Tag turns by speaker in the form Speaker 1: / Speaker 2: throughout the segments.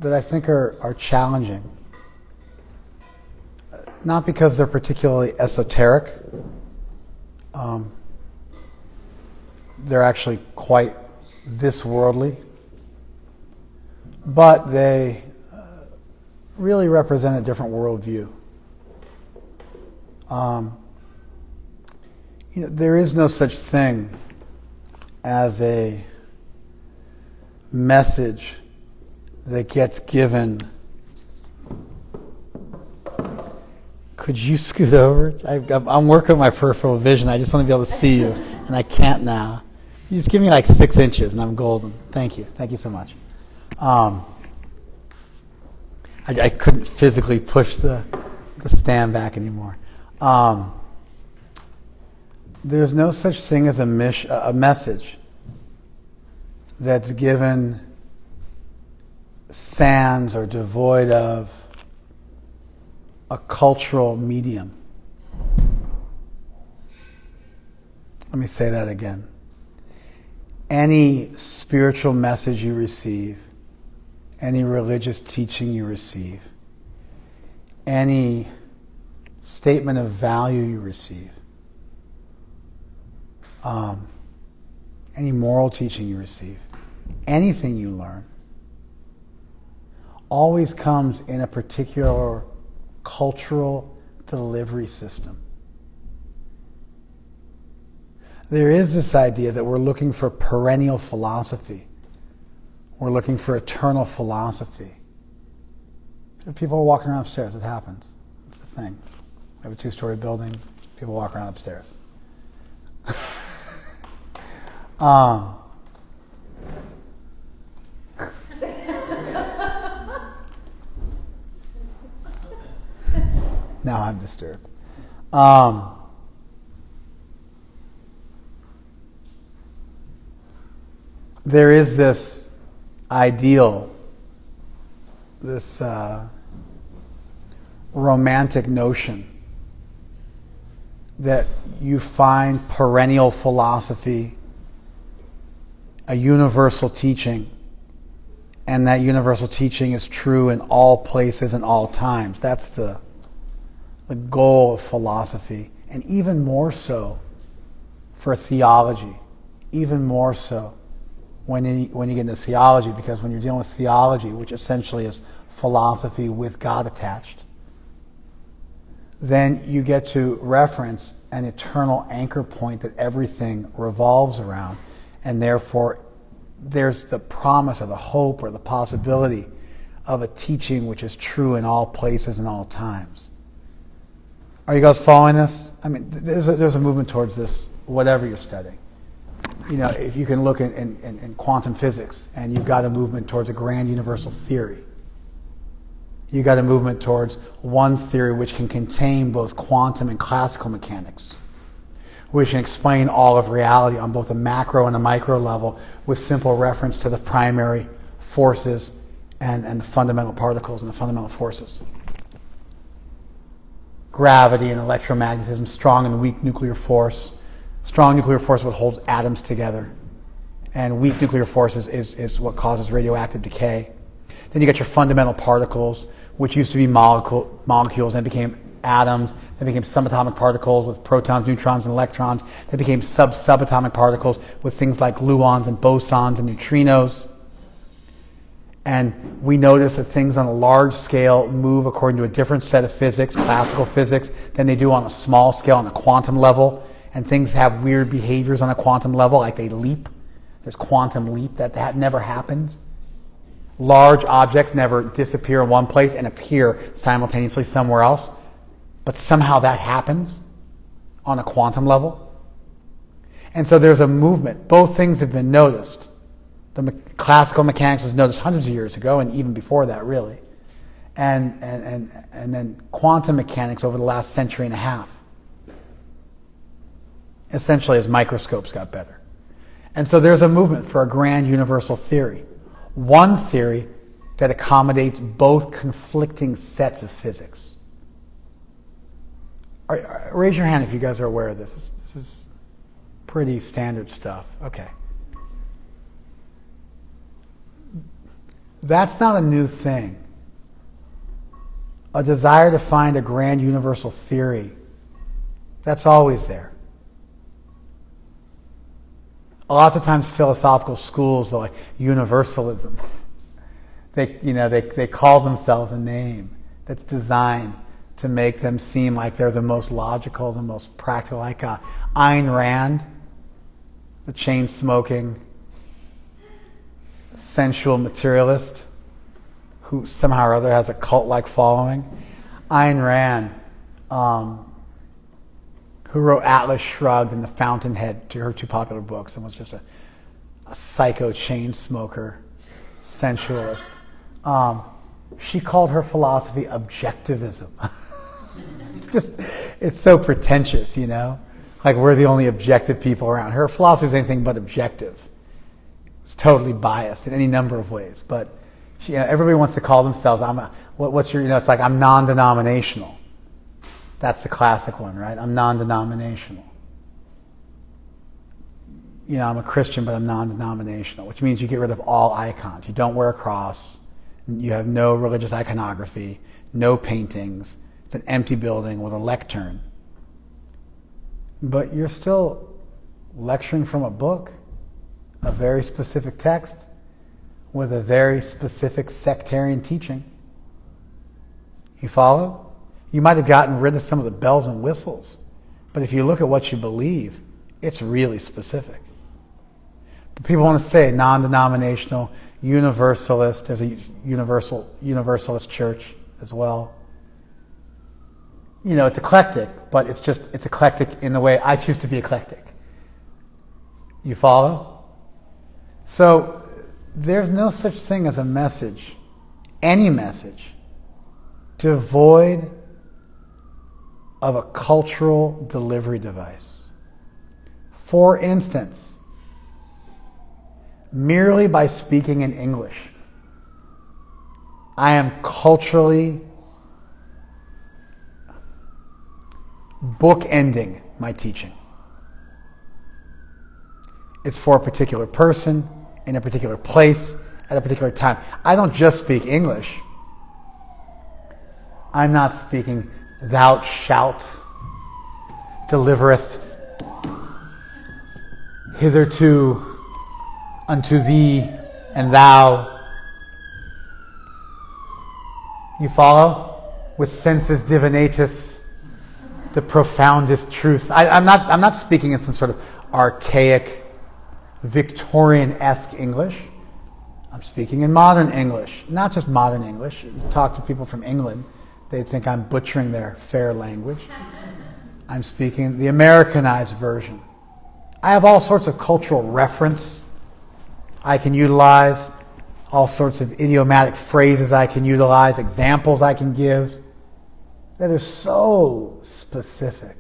Speaker 1: that I think are challenging. Not because they're particularly esoteric. They're actually quite this worldly. But they really represent a different worldview. There is no such thing as a message that gets given. Could you scoot over? I'm working with my peripheral vision. I just want to be able to see you, and I can't now. You just give me like 6 inches, and I'm golden. Thank you. Thank you so much. I couldn't physically push the stand back anymore. There's no such thing as a message that's given sans or devoid of a cultural medium. Let me say that again. Any spiritual message you receive, any religious teaching you receive, any statement of value you receive, any moral teaching you receive, anything you learn, always comes in a particular cultural delivery system. There is this idea that we're looking for perennial philosophy. We're looking for eternal philosophy. People are walking around upstairs. It happens. It's a thing. We have a 2-story building. People walk around upstairs. Now I'm disturbed. There is this ideal, this romantic notion that you find perennial philosophy, a universal teaching, and that universal teaching is true in all places and all times. That's the goal of philosophy, and even more so for theology, even more so when you get into theology, because when you're dealing with theology, which essentially is philosophy with God attached, then you get to reference an eternal anchor point that everything revolves around, and therefore there's the promise or the hope or the possibility of a teaching which is true in all places and all times. Are you guys following this? I mean, there's a movement towards this, whatever you're studying. If you can look in quantum physics, and you've got a movement towards a grand universal theory. You've got a movement towards one theory which can contain both quantum and classical mechanics, which can explain all of reality on both a macro and a micro level with simple reference to the primary forces and the fundamental particles and the fundamental forces. Gravity and electromagnetism, strong and weak nuclear force. Strong nuclear force is what holds atoms together. And weak nuclear force is what causes radioactive decay. Then you get your fundamental particles, which used to be molecules, then became atoms, then became subatomic particles with protons, neutrons, and electrons. Then became subatomic particles with things like gluons and bosons and neutrinos. And we notice that things on a large scale move according to a different set of physics, classical physics, than they do on a small scale, on a quantum level. And things have weird behaviors on a quantum level, like they leap. There's quantum leap. That never happens. Large objects never disappear in one place and appear simultaneously somewhere else. But somehow that happens on a quantum level. And so there's a movement. Both things have been noticed. The classical mechanics was noticed hundreds of years ago, and even before that, really. And then quantum mechanics over the last century and a half. Essentially, as microscopes got better. And so there's a movement for a grand universal theory. One theory that accommodates both conflicting sets of physics. Raise your hand if you guys are aware of this. This is pretty standard stuff. Okay. That's not a new thing. A desire to find a grand universal theory, that's always there. Lots of times philosophical schools, like universalism, they call themselves a name that's designed to make them seem like they're the most logical, the most practical. Like Ayn Rand, the chain-smoking, sensual materialist who somehow or other has a cult-like following. Ayn Rand, who wrote Atlas Shrugged and The Fountainhead, her two popular books, and was just a psycho chain smoker, sensualist. She called her philosophy objectivism. It's so pretentious, like we're the only objective people around. Her philosophy was anything but objective. It's totally biased in any number of ways. But everybody wants to call themselves, it's like I'm non-denominational. That's the classic one, right? I'm non-denominational. I'm a Christian, but I'm non-denominational, which means you get rid of all icons. You don't wear a cross. You have no religious iconography, no paintings. It's an empty building with a lectern. But you're still lecturing from a book, a very specific text, with a very specific sectarian teaching. You follow? You might have gotten rid of some of the bells and whistles, but if you look at what you believe, it's really specific. But people want to say non-denominational, universalist. There's a universalist church as well. It's eclectic, but it's eclectic in the way I choose to be eclectic. You follow? So there's no such thing as a message, any message, devoid of a cultural delivery device. For instance, merely by speaking in English, I am culturally bookending my teaching. It's for a particular person, in a particular place, at a particular time. I don't just speak English. I'm not speaking thou shalt delivereth hitherto unto thee and thou. You follow? With sensus divinatus, the profoundest truth. I'm not speaking in some sort of archaic, Victorian-esque English. I'm speaking in modern English. Not just modern English. You talk to people from England, they think I'm butchering their fair language. I'm speaking the Americanized version. I have all sorts of cultural reference I can utilize, all sorts of idiomatic phrases I can utilize, examples I can give that are so specific.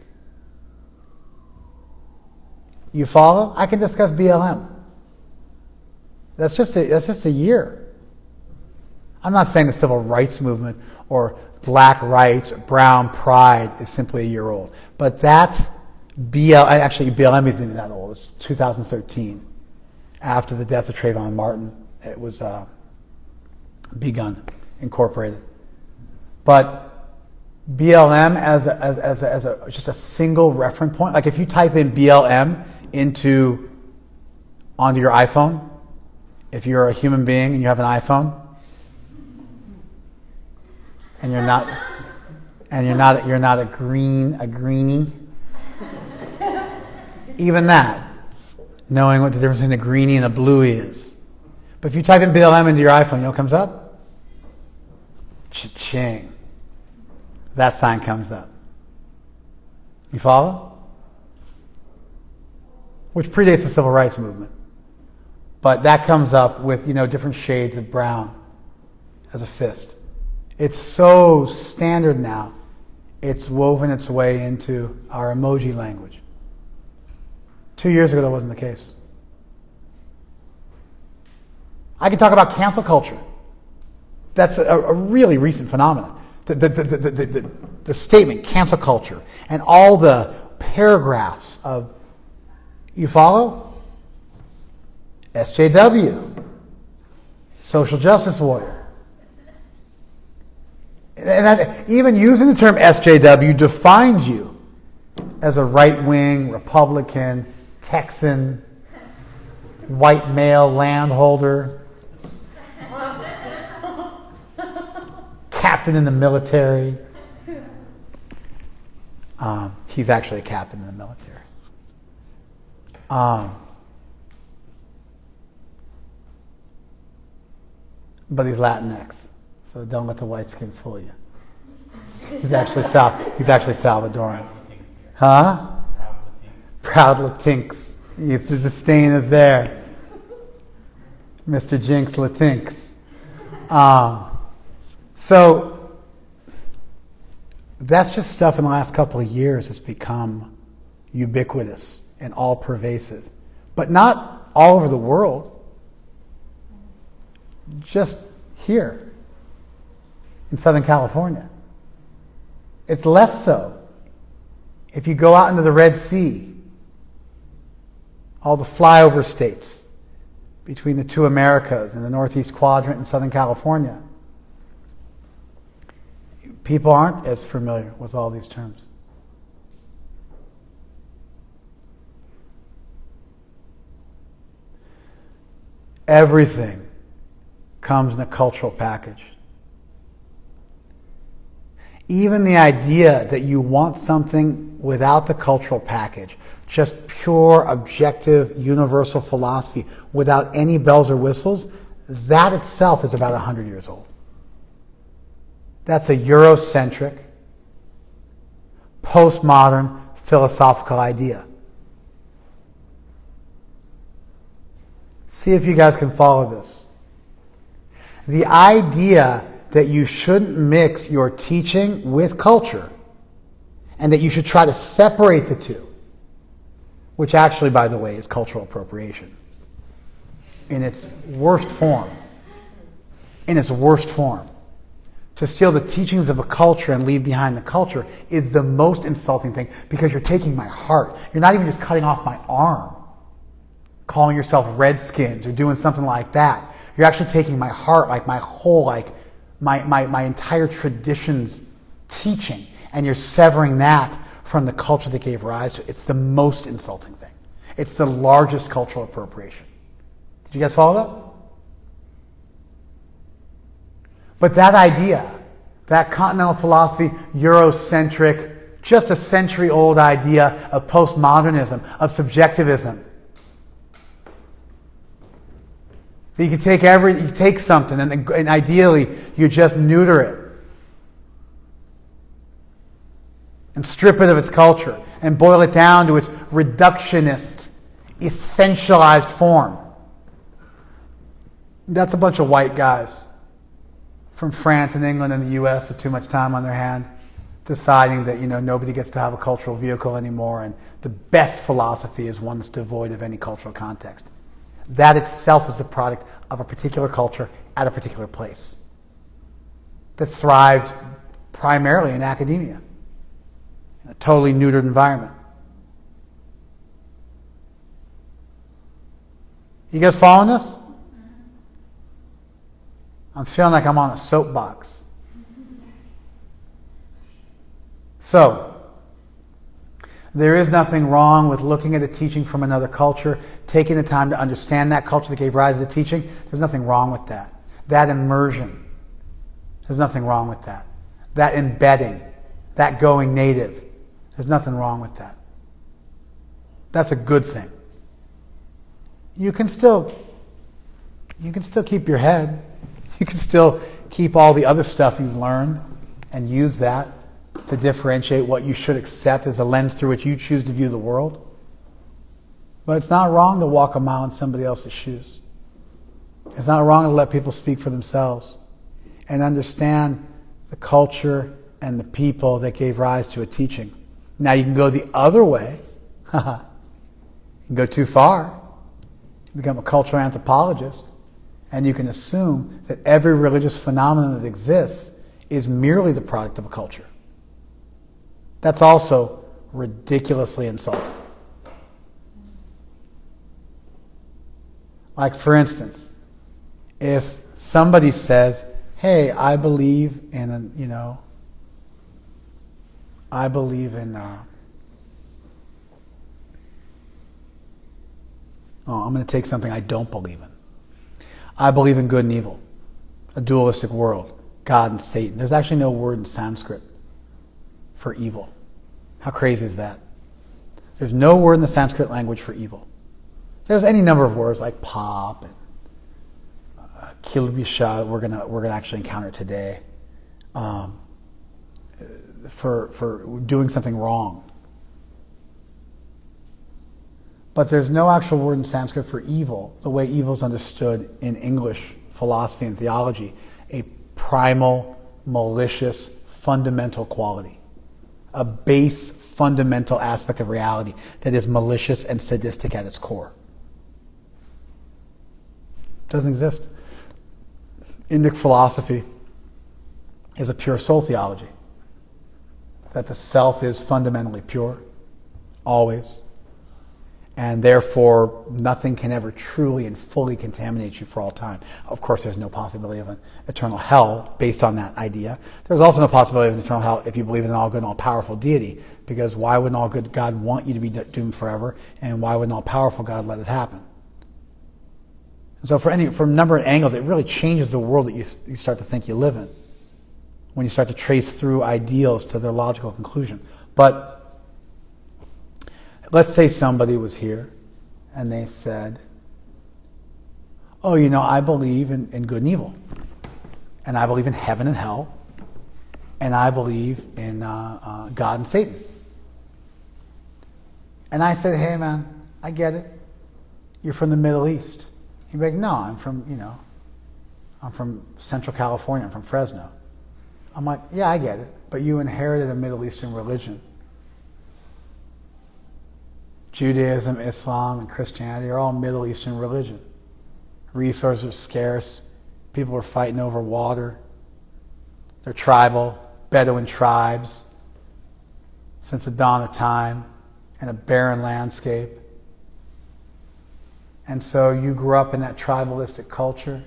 Speaker 1: You follow? I can discuss BLM. That's just a year. I'm not saying the civil rights movement or black rights, brown pride is simply a year old. But that BLM isn't even that old. It's 2013. After the death of Trayvon Martin, it was begun, incorporated. But BLM as just a single reference point, like if you type in BLM onto your iPhone, if you're a human being and you have an iPhone, and you're not a greenie, even that, knowing what the difference between a greenie and a bluey is. But if you type in BLM into your iPhone, you know what comes up? Cha-ching. That sign comes up. You follow? Which predates the civil rights movement. But that comes up with, different shades of brown as a fist. It's so standard now, it's woven its way into our emoji language. 2 years ago, that wasn't the case. I can talk about cancel culture. That's a really recent phenomenon. The statement, cancel culture, and all the paragraphs of, you follow? SJW. social justice warrior. And that, even using the term SJW defines you as a right-wing, Republican, Texan, white male landholder, captain in the military. He's actually a captain in the military. But he's Latinx, so don't let the white skin fool you. He's actually Salvadoran. Huh? Proud Latinx. The stain is there. Mr. Jinx Latinx. So that's just stuff in the last couple of years has become ubiquitous and all pervasive. But not all over the world. Just here in Southern California. It's less so if you go out into the Red Sea, all the flyover states between the two Americas and the Northeast Quadrant in Southern California. People aren't as familiar with all these terms. Everything comes in a cultural package. Even the idea that you want something without the cultural package, just pure, objective, universal philosophy, without any bells or whistles, that itself is about 100 years old. That's a Eurocentric, postmodern philosophical idea. See if you guys can follow this. The idea that you shouldn't mix your teaching with culture and that you should try to separate the two, which actually, by the way, is cultural appropriation in its worst form. In its worst form. To steal the teachings of a culture and leave behind the culture is the most insulting thing because you're taking my heart. You're not even just cutting off my arm, calling yourself Redskins or doing something like that. You're actually taking my heart, like my whole, like my entire tradition's teaching, and you're severing that from the culture that gave rise to it. It's the most insulting thing. It's the largest cultural appropriation. Did you guys follow that? But that idea, that continental philosophy, Eurocentric, just a century-old idea of postmodernism, of subjectivism. So you can take something and ideally you just neuter it and strip it of its culture and boil it down to its reductionist, essentialized form. That's a bunch of white guys from France and England and the US with too much time on their hand, deciding that nobody gets to have a cultural vehicle anymore, and the best philosophy is one that's devoid of any cultural context. That itself is the product of a particular culture at a particular place that thrived primarily in academia, in a totally neutered environment. You guys following this? I'm feeling like I'm on a soapbox. So, there is nothing wrong with looking at a teaching from another culture, taking the time to understand that culture that gave rise to the teaching. There's nothing wrong with that. That immersion, there's nothing wrong with that. That embedding, that going native, there's nothing wrong with that. That's a good thing. You can still keep your head. You can still keep all the other stuff you've learned and use that to differentiate what you should accept as a lens through which you choose to view the world. But it's not wrong to walk a mile in somebody else's shoes. It's not wrong to let people speak for themselves and understand the culture and the people that gave rise to a teaching. Now you can go the other way. You can go too far. You become a cultural anthropologist. And you can assume that every religious phenomenon that exists is merely the product of a culture. That's also ridiculously insulting. Like, for instance, if somebody says, hey, I believe in, I'm going to take something I don't believe in. I believe in good and evil, a dualistic world, God and Satan. There's actually no word in Sanskrit for evil. How crazy is that? There's no word in the Sanskrit language for evil. There's any number of words like pop and kilbisha we're gonna actually encounter today for doing something wrong. But there's no actual word in Sanskrit for evil, the way evil is understood in English philosophy and theology, a primal, malicious, fundamental quality, a base, fundamental aspect of reality that is malicious and sadistic at its core. Doesn't exist. Indic philosophy is a pure soul theology, that the self is fundamentally pure, always, and therefore nothing can ever truly and fully contaminate you for all time. Of course, there's no possibility of an eternal hell based on that idea. There's also no possibility of an eternal hell if you believe in an all-good and all-powerful deity, because why would an all-good God want you to be doomed forever, and why would an all-powerful God let it happen? And so from a number of angles, it really changes the world that you start to think you live in when you start to trace through ideals to their logical conclusion. But let's say somebody was here and they said, oh, I believe in good and evil, and I believe in heaven and hell, and I believe in God and Satan. And I said, hey man, I get it. You're from the Middle East. He'd be like, no, I'm from Central California, I'm from Fresno. I'm like, yeah, I get it, but you inherited a Middle Eastern religion. Judaism, Islam, and Christianity are all Middle Eastern religion. Resources are scarce. People are fighting over water. They're tribal, Bedouin tribes since the dawn of time, in a barren landscape. And so you grew up in that tribalistic culture.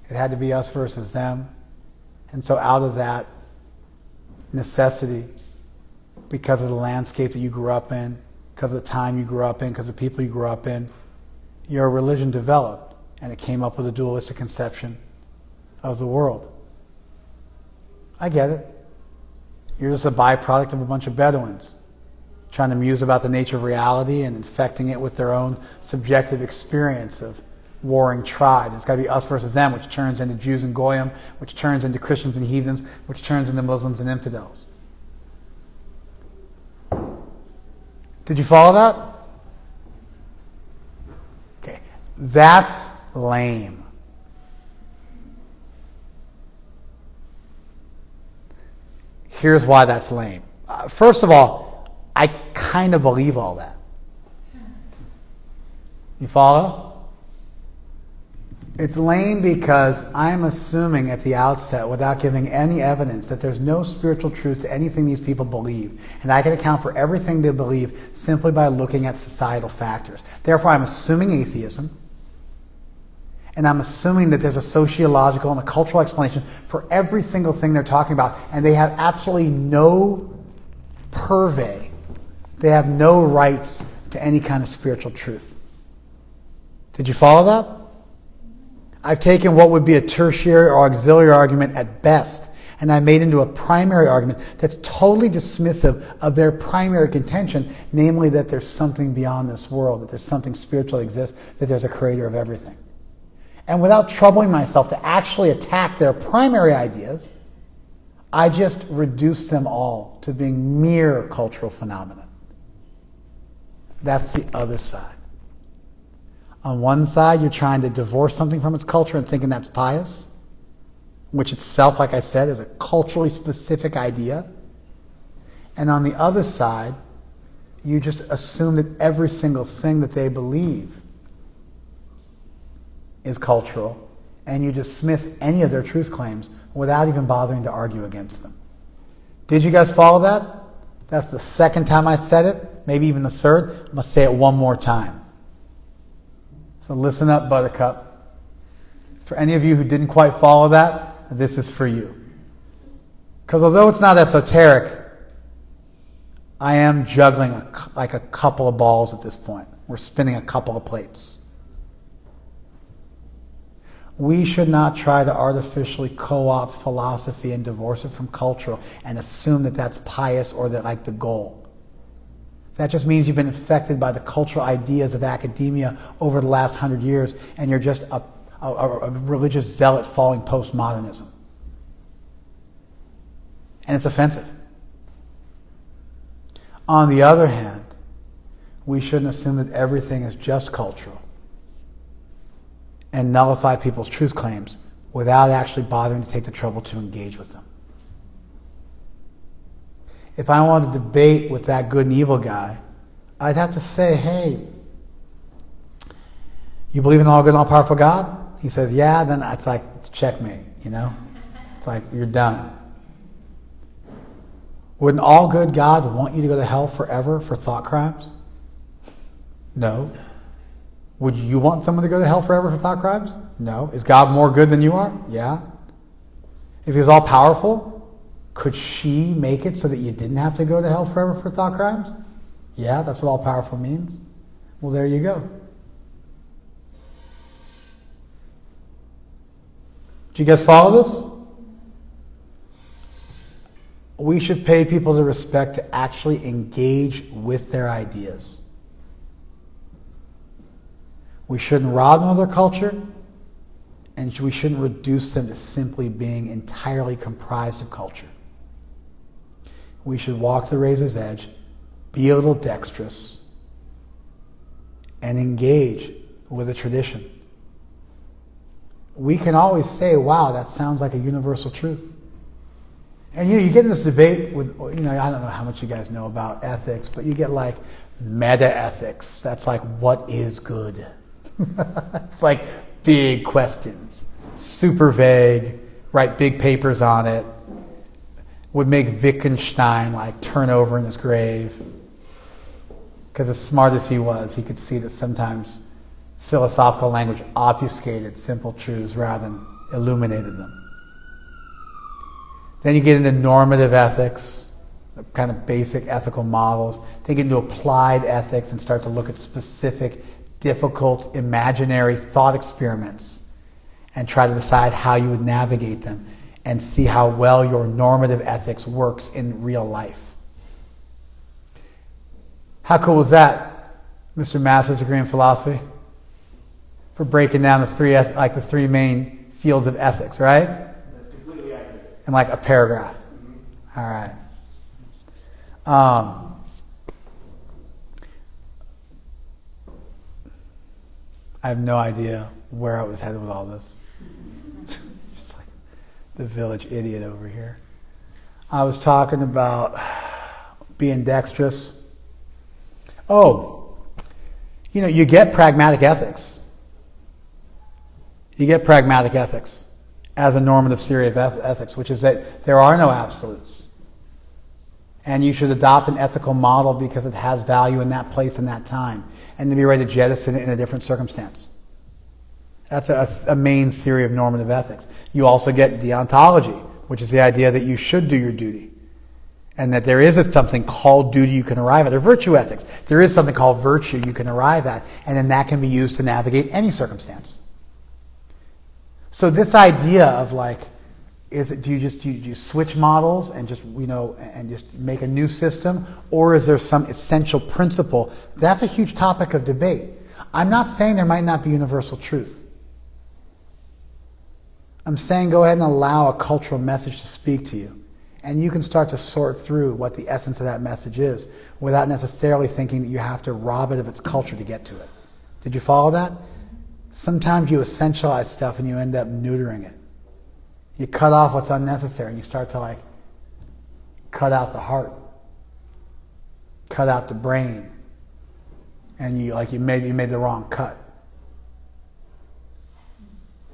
Speaker 1: It had to be us versus them. And so out of that necessity, because of the landscape that you grew up in, because of the time you grew up in, because of the people you grew up in, your religion developed, and it came up with a dualistic conception of the world. I get it. You're just a byproduct of a bunch of Bedouins trying to muse about the nature of reality and infecting it with their own subjective experience of warring tribes. It's got to be us versus them, which turns into Jews and Goyim, which turns into Christians and heathens, which turns into Muslims and infidels. Did you follow that? Okay, that's lame. Here's why that's lame. First of all, I kind of believe all that. You follow? It's lame because I'm assuming at the outset, without giving any evidence, that there's no spiritual truth to anything these people believe. And I can account for everything they believe simply by looking at societal factors. Therefore, I'm assuming atheism. And I'm assuming that there's a sociological and a cultural explanation for every single thing they're talking about. And they have absolutely no purvey. They have no rights to any kind of spiritual truth. Did you follow that? I've taken what would be a tertiary or auxiliary argument at best, and I made into a primary argument that's totally dismissive of their primary contention, namely that there's something beyond this world, that there's something spiritual that exists, that there's a creator of everything. And without troubling myself to actually attack their primary ideas, I just reduced them all to being mere cultural phenomena. That's the other side. On one side, you're trying to divorce something from its culture and thinking that's pious, which itself, like I said, is a culturally specific idea. And on the other side, you just assume that every single thing that they believe is cultural, and you dismiss any of their truth claims without even bothering to argue against them. Did you guys follow that? That's the second time I said it, maybe even the third. I'm going to say it one more time. So listen up, Buttercup. For any of you who didn't quite follow that, this is for you. Because although it's not esoteric, I am juggling like a couple of balls at this point. We're spinning a couple of plates. We should not try to artificially co-opt philosophy and divorce it from cultural and assume that that's pious or that like the goal. That just means you've been infected by the cultural ideas of academia over the last 100 years and you're just a religious zealot following postmodernism. And it's offensive. On the other hand, we shouldn't assume that everything is just cultural and nullify people's truth claims without actually bothering to take the trouble to engage with them. If I wanted to debate with that good and evil guy, I'd have to say, hey, you believe in all good and all powerful God? He says, yeah, then it's like, it's checkmate, you know? It's like, you're done. Would an all good God want you to go to hell forever for thought crimes? No. Would you want someone to go to hell forever for thought crimes? No. Is God more good than you are? Yeah. If he was all powerful, could she make it so that you didn't have to go to hell forever for thought crimes? Yeah, that's what all powerful means. Well, there you go. Do you guys follow this? We should pay people the respect to actually engage with their ideas. We shouldn't rob them of their culture, and we shouldn't reduce them to simply being entirely comprised of culture. We should walk the razor's edge, be a little dexterous, and engage with a tradition. We can always say, wow, that sounds like a universal truth. And you get in this debate with, I don't know how much you guys know about ethics, but you get like meta-ethics. That's like, what is good? It's like big questions, super vague, write big papers on it, would make Wittgenstein like turn over in his grave. Because as smart as he was, he could see that sometimes philosophical language obfuscated simple truths rather than illuminated them. Then you get into normative ethics, kind of basic ethical models. Then you get into applied ethics and start to look at specific, difficult, imaginary thought experiments and try to decide how you would navigate them and see how well your normative ethics works in real life. How cool is that, Mr. Master's degree in philosophy? For breaking down the three main fields of ethics, right?
Speaker 2: That's completely accurate.
Speaker 1: In like a paragraph. Mm-hmm. All right. I have no idea where I was headed with all this. Just like the village idiot over here. I was talking about being dexterous. Oh, you get pragmatic ethics. You get pragmatic ethics as a normative theory of ethics, which is that there are no absolutes. And you should adopt an ethical model because it has value in that place and that time, and to be ready to jettison it in a different circumstance. That's a main theory of normative ethics. You also get deontology, which is the idea that you should do your duty, and that there is something called duty you can arrive at. Or virtue ethics. There is something called virtue you can arrive at, and then that can be used to navigate any circumstance. So this idea of like, do you switch models and just make a new system, or is there some essential principle? That's a huge topic of debate. I'm not saying there might not be universal truth. I'm saying go ahead and allow a cultural message to speak to you, and you can start to sort through what the essence of that message is without necessarily thinking that you have to rob it of its culture to get to it. Did you follow that? Sometimes you essentialize stuff and you end up neutering it. You cut off what's unnecessary and you start to cut out the heart, cut out the brain, and you made the wrong cut.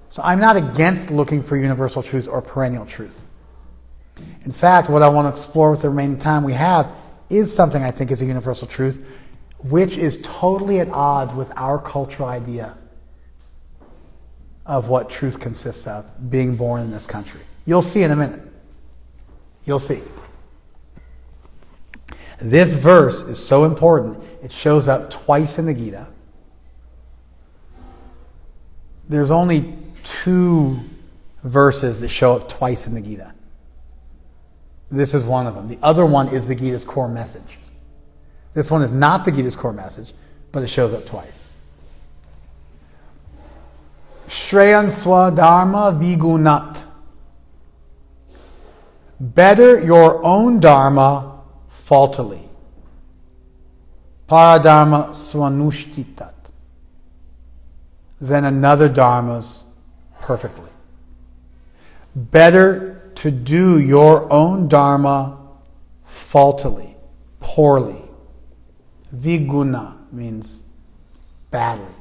Speaker 1: So I'm not against looking for universal truth or perennial truth. In fact, what I want to explore with the remaining time we have is something I think is a universal truth, which is totally at odds with our cultural idea of what truth consists of, being born in this country. You'll see in a minute. You'll see. This verse is so important, it shows up twice in the Gita. There's only 2 verses that show up twice in the Gita. This is one of them. The other one is the Gita's core message. This one is not the Gita's core message, but it shows up twice. Shreyan swadharma vigunat. Better your own dharma faultily. Paradharma swanushtitat. Than another dharma's perfectly. Better to do your own dharma faultily, poorly. Viguna means badly.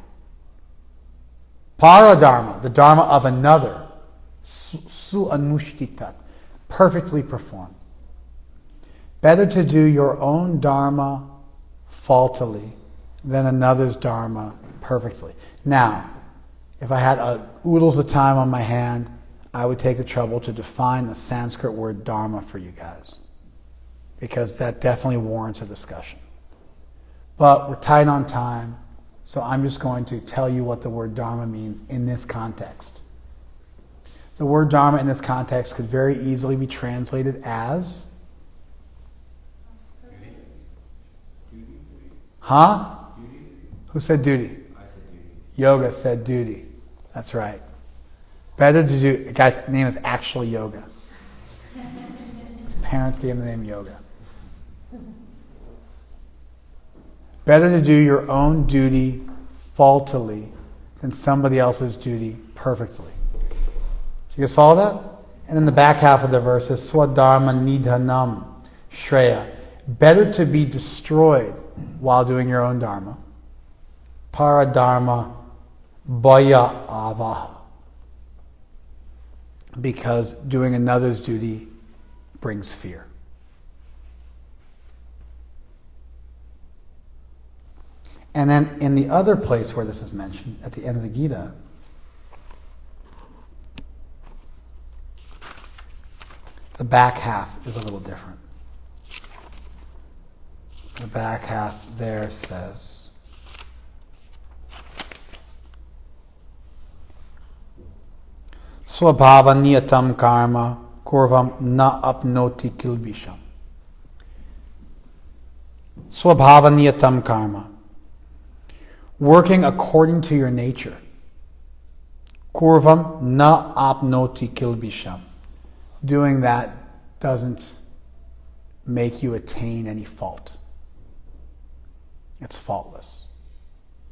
Speaker 1: Paradharma, the dharma of another, suanushtitat, perfectly performed. Better to do your own dharma faultily than another's dharma perfectly. Now, if I had oodles of time on my hand, I would take the trouble to define the Sanskrit word dharma for you guys, because that definitely warrants a discussion. But we're tight on time, so I'm just going to tell you what the word dharma means in this context. The word dharma in this context could very easily be translated as... Huh? Who said duty?
Speaker 2: I said duty.
Speaker 1: Yoga said duty. That's right. Better to do... The guy's name is actually Yoga. His parents gave him the name Yoga. Better to do your own duty faultily than somebody else's duty perfectly. You guys follow that? And in the back half of the verse is Swadharma nidhanam shreya. Better to be destroyed while doing your own dharma. Paradharma bhaya avaha. Because doing another's duty brings fear. And then in the other place where this is mentioned, at the end of the Gita, the back half is a little different. The back half there says, Swabhava niyatam karma kurvam na apnoti kilbisham. Swabhava niyatam karma. Working according to your nature. Kurvam na apnoti kilbisham. Doing that doesn't make you attain any fault. It's faultless.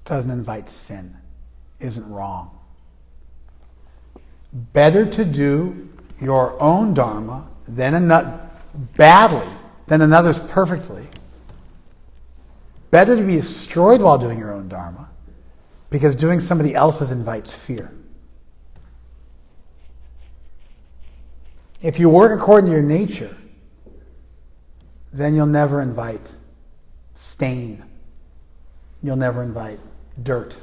Speaker 1: Doesn't invite sin. Isn't wrong. Better to do your own dharma badly than another's perfectly. Better to be destroyed while doing your own dharma, because doing somebody else's invites fear. If you work according to your nature, then you'll never invite stain. You'll never invite dirt.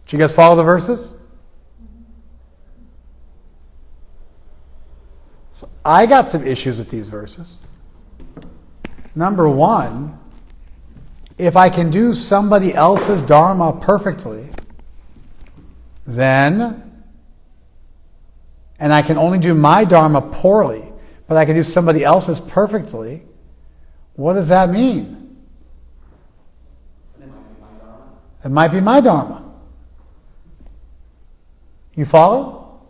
Speaker 1: Did you guys follow the verses? So I got some issues with these verses. Number one, if I can do somebody else's dharma perfectly, and I can only do my dharma poorly, but I can do somebody else's perfectly, what does that mean? It might be my dharma. You follow?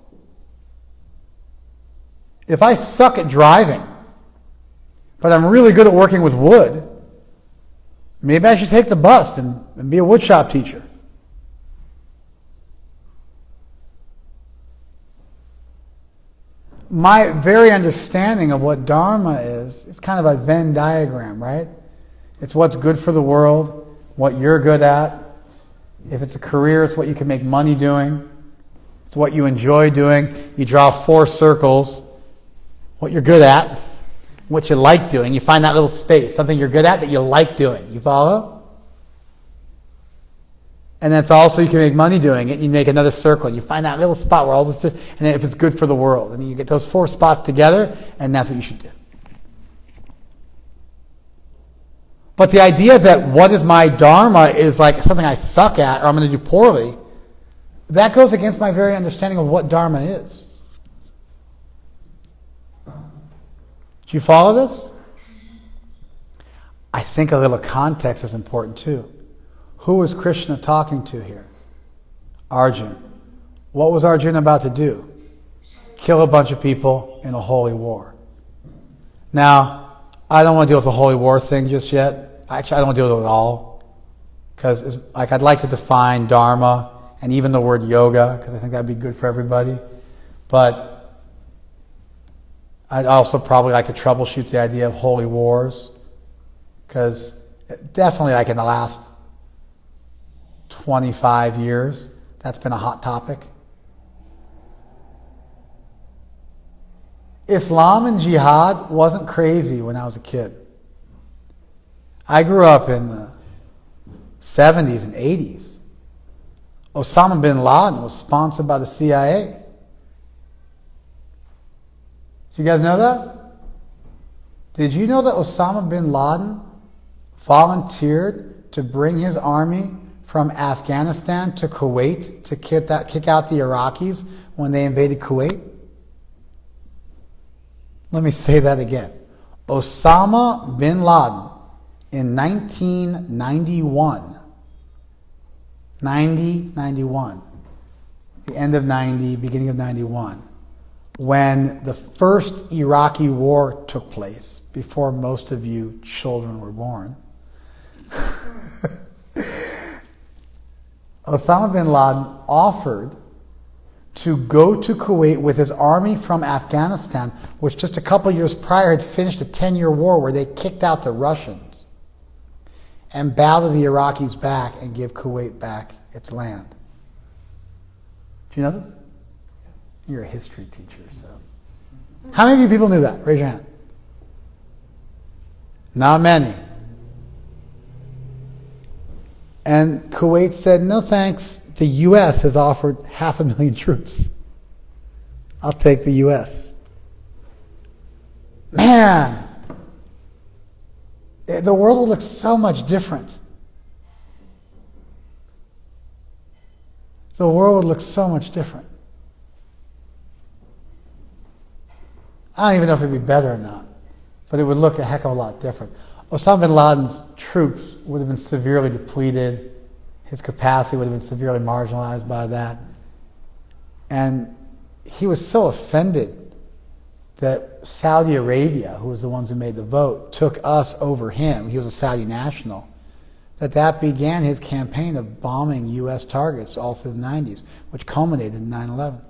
Speaker 1: If I suck at driving, but I'm really good at working with wood, maybe I should take the bus and be a woodshop teacher. My very understanding of what dharma is, it's kind of a Venn diagram, right? It's what's good for the world, what you're good at. If it's a career, it's what you can make money doing. It's what you enjoy doing. You draw 4 circles, what you're good at, what you like doing. You find that little space, something you're good at that you like doing. You follow? And that's also, you can make money doing it. You make another circle. You find that little spot where all this, and then if it's good for the world. And you get those 4 spots together, and that's what you should do. But the idea that what is my dharma is like something I suck at or I'm going to do poorly, that goes against my very understanding of what dharma is. Do you follow this? I think a little context is important too. Who was Krishna talking to here? Arjuna. What was Arjuna about to do? Kill a bunch of people in a holy war. Now, I don't want to deal with the holy war thing just yet. Actually, I don't want to deal with it at all. Because I'd like to define dharma and even the word yoga, because I think that'd be good for everybody. But I'd also probably like to troubleshoot the idea of holy wars. Because definitely like in the last 25 years, that's been a hot topic. Islam and jihad wasn't crazy when I was a kid. I grew up in the 70s and 80s. Osama bin Laden was sponsored by the CIA. Do you guys know that? Did you know that Osama bin Laden volunteered to bring his army from Afghanistan to Kuwait to kick out the Iraqis when they invaded Kuwait? Let me say that again. Osama bin Laden in 1991, the end of 90, beginning of 91, when the first Iraqi war took place, before most of you children were born, Osama bin Laden offered to go to Kuwait with his army from Afghanistan, which just a couple years prior had finished a 10-year war where they kicked out the Russians, and battle the Iraqis back and give Kuwait back its land. Do you know this? You're a history teacher, so. How many of you people knew that? Raise your hand. Not many. And Kuwait said, no thanks, the U.S. has offered 500,000 troops. I'll take the U.S. Man, the world would look so much different. The world would look so much different. I don't even know if it'd be better or not, but it would look a heck of a lot different. Osama bin Laden's troops would have been severely depleted. His capacity would have been severely marginalized by that. And he was so offended that Saudi Arabia, who was the ones who made the vote, took us over him. He was a Saudi national. That began his campaign of bombing U.S. targets all through the 90s, which culminated in 9/11.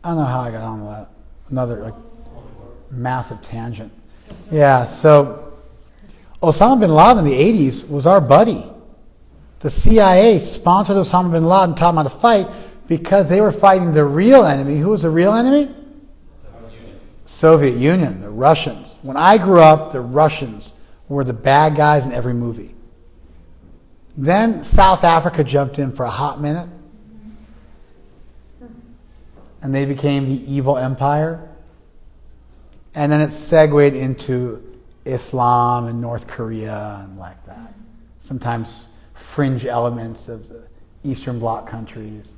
Speaker 1: I don't know how I got on that. Another massive tangent. Yeah, so Osama bin Laden in the 80s was our buddy. The CIA sponsored Osama bin Laden, taught him how to fight, because they were fighting the real enemy. Who was the real enemy? Soviet Union, the Russians. When I grew up, the Russians were the bad guys in every movie. Then South Africa jumped in for a hot minute, and they became the evil empire. And then it segued into Islam and North Korea and like that. Sometimes fringe elements of the Eastern Bloc countries.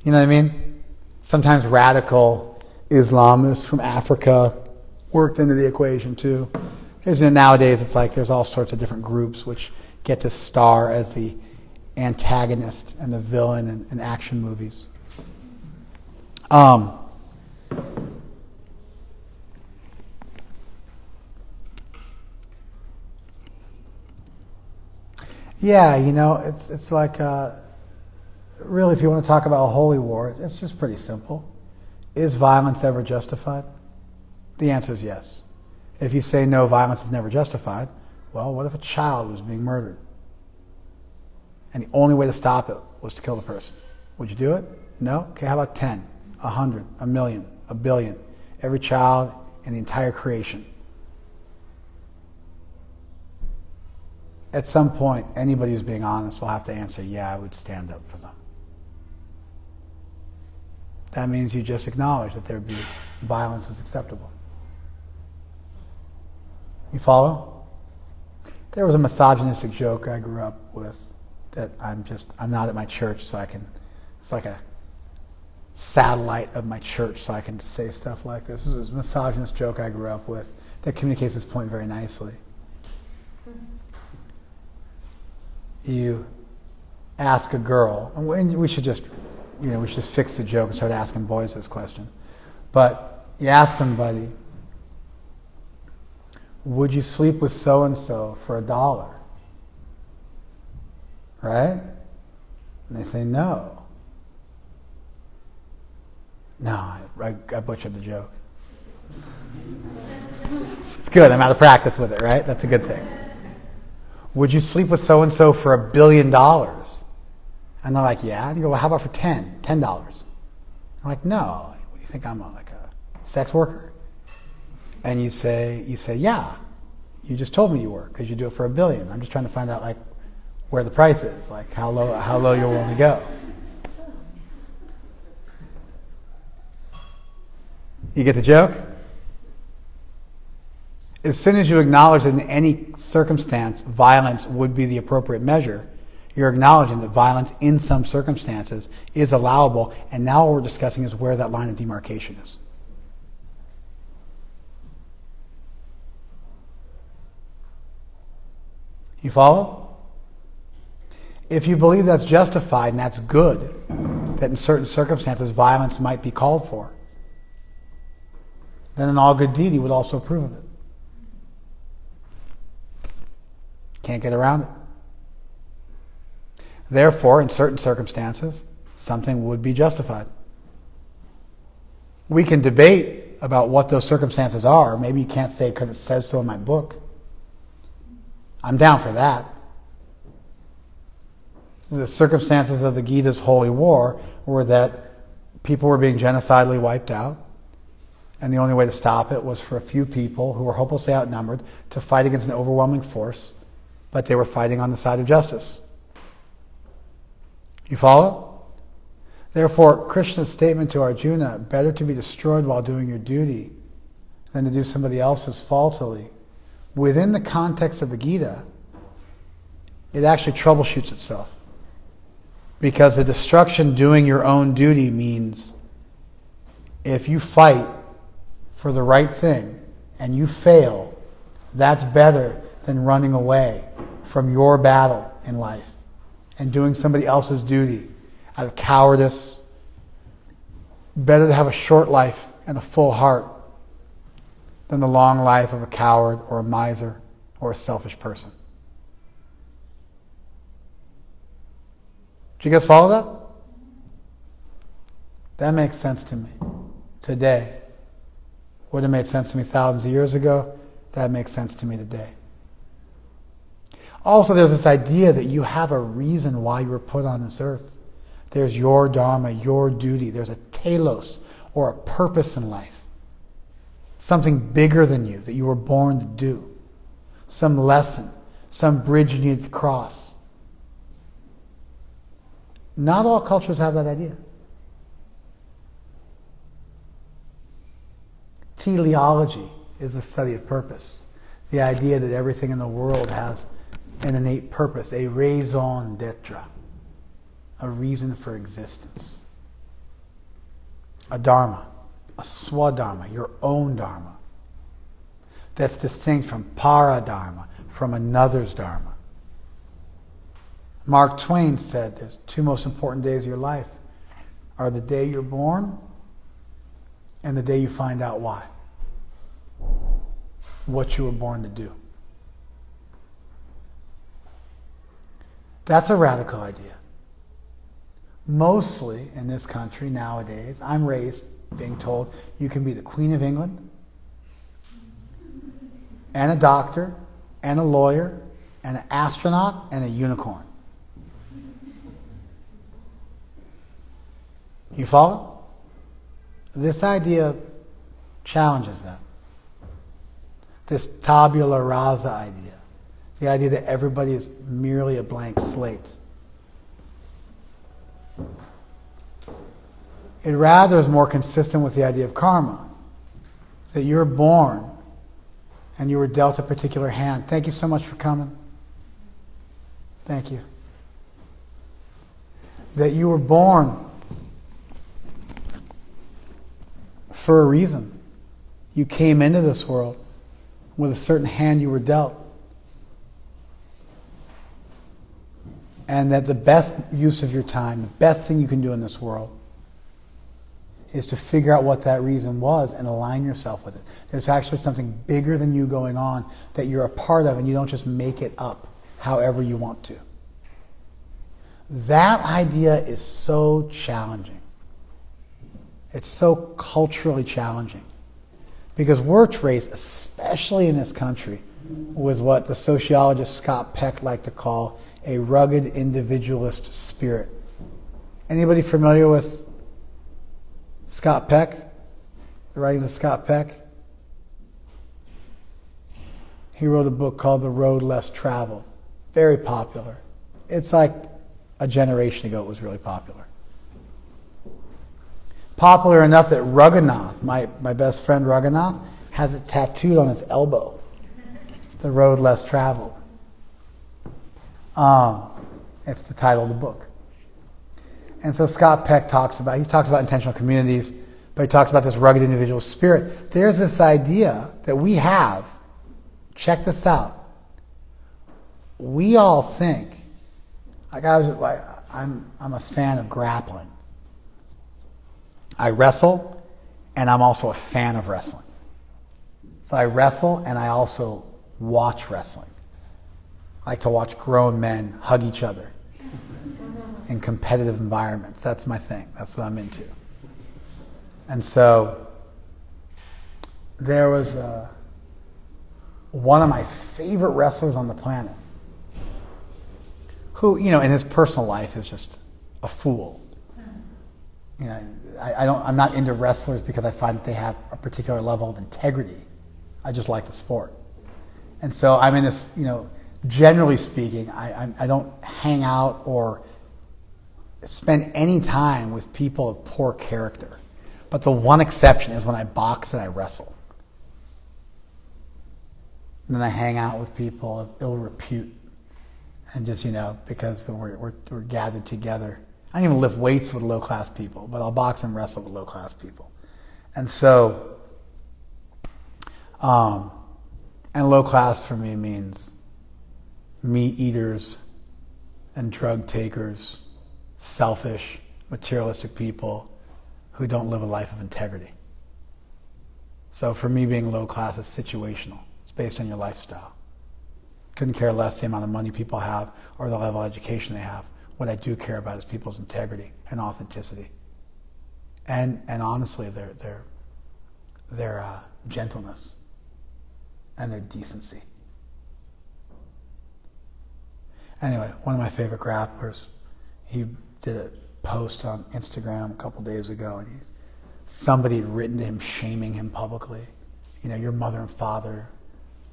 Speaker 1: You know what I mean? Sometimes radical Islamists from Africa worked into the equation too. Nowadays it's like there's all sorts of different groups which get to star as the antagonist and the villain in action movies. Yeah, you know, it's like, really, if you want to talk about a holy war, it's just pretty simple. Is violence ever justified? The answer is yes. If you say no, violence is never justified, well, what if a child was being murdered? And the only way to stop it was to kill the person. Would you do it? No? Okay, how about 10, 100, a million, a billion? every child in the entire creation. At some point, anybody who's being honest will have to answer, yeah, I would stand up for them. That means you just acknowledge that there be violence was acceptable. You follow? There was a misogynistic joke I grew up with that I'm not at my church, so it's like a satellite of my church, so I can say stuff like this. This is a misogynist joke I grew up with that communicates this point very nicely. You ask a girl, and we should just fix the joke and start asking boys this question. But you ask somebody, would you sleep with so-and-so for $1? Right? And they say no. No, I butchered the joke. It's good, I'm out of practice with it, right? That's a good thing. Would you sleep with so-and-so for $1 billion? And they're like, yeah. And you go, well, how about for $10? $10. I'm like, no. What do you think, I'm like a sex worker? And you say, yeah. You just told me you were, because you do it for $1 billion. I'm just trying to find out, like, where the price is, like how low you're willing to go. You get the joke? As soon as you acknowledge that in any circumstance violence would be the appropriate measure, you're acknowledging that violence in some circumstances is allowable, and now what we're discussing is where that line of demarcation is. You follow? If you believe that's justified and that's good, that in certain circumstances violence might be called for, then in all good deed you would also approve of it. Can't get around it. Therefore, in certain circumstances, something would be justified. We can debate about what those circumstances are. Maybe you can't say because it says so in my book. I'm down for that. The circumstances of the Gita's holy war were that people were being genocidally wiped out, and the only way to stop it was for a few people who were hopelessly outnumbered to fight against an overwhelming force, but they were fighting on the side of justice. You follow? Therefore, Krishna's statement to Arjuna, better to be destroyed while doing your duty than to do somebody else's faultily, within the context of the Gita, it actually troubleshoots itself. Because the destruction doing your own duty means if you fight for the right thing and you fail, that's better than running away from your battle in life and doing somebody else's duty out of cowardice. Better to have a short life and a full heart than the long life of a coward or a miser or a selfish person. Did you guys follow that? That makes sense to me today. Would have made sense to me thousands of years ago. That makes sense to me today. Also, there's this idea that you have a reason why you were put on this earth. There's your dharma, your duty. There's a telos, or a purpose in life. Something bigger than you that you were born to do. Some lesson, some bridge you need to cross. Not all cultures have that idea. Teleology is the study of purpose. The idea that everything in the world has an innate purpose, a raison d'etre, a reason for existence. A dharma, a swadharma, your own dharma, that's distinct from paradharma, from another's dharma. Mark Twain said there's two most important days of your life are the day you're born and the day you find out why. What you were born to do. That's a radical idea. Mostly in this country nowadays, I'm raised being told you can be the Queen of England and a doctor and a lawyer and an astronaut and a unicorn. You follow? This idea challenges that. This tabula rasa idea, the idea that everybody is merely a blank slate. It rather is more consistent with the idea of karma, that you're born and you were dealt a particular hand. Thank you so much for coming. Thank you. That you were born for a reason. You came into this world with a certain hand you were dealt. And that the best use of your time, the best thing you can do in this world, is to figure out what that reason was and align yourself with it. There's actually something bigger than you going on that you're a part of, and you don't just make it up however you want to. That idea is so challenging. It's so culturally challenging. Because we're raised, especially in this country, with what the sociologist Scott Peck liked to call a rugged individualist spirit. Anybody familiar with Scott Peck? The writings of Scott Peck? He wrote a book called The Road Less Traveled. Very popular. It's like a generation ago it was really popular. Popular enough that Raghunath, my best friend Raghunath, has it tattooed on his elbow. The Road Less Traveled. It's the title of the book. And so Scott Peck talks about intentional communities, but he talks about this rugged individual spirit. There's this idea that we have, check this out, we all think, I'm a fan of grappling. I wrestle, and I'm also a fan of wrestling. So I wrestle, and I also watch wrestling. I like to watch grown men hug each other in competitive environments. That's my thing. That's what I'm into. And so there was one of my favorite wrestlers on the planet who, in his personal life is just a fool. I'm not into wrestlers because I find that they have a particular level of integrity. I just like the sport. And so I'm in this, generally speaking, I don't hang out or spend any time with people of poor character. But the one exception is when I box and I wrestle. And then I hang out with people of ill repute. And just, because we're gathered together. I don't even lift weights with low-class people, but I'll box and wrestle with low-class people. And so, and low-class for me means meat eaters and drug takers, selfish, materialistic people who don't live a life of integrity. So for me, being low-class is situational. It's based on your lifestyle. Couldn't care less the amount of money people have or the level of education they have. What I do care about is people's integrity and authenticity, and honestly, their gentleness and their decency. Anyway, one of my favorite grapplers, he did a post on Instagram a couple days ago, and somebody had written to him shaming him publicly. Your mother and father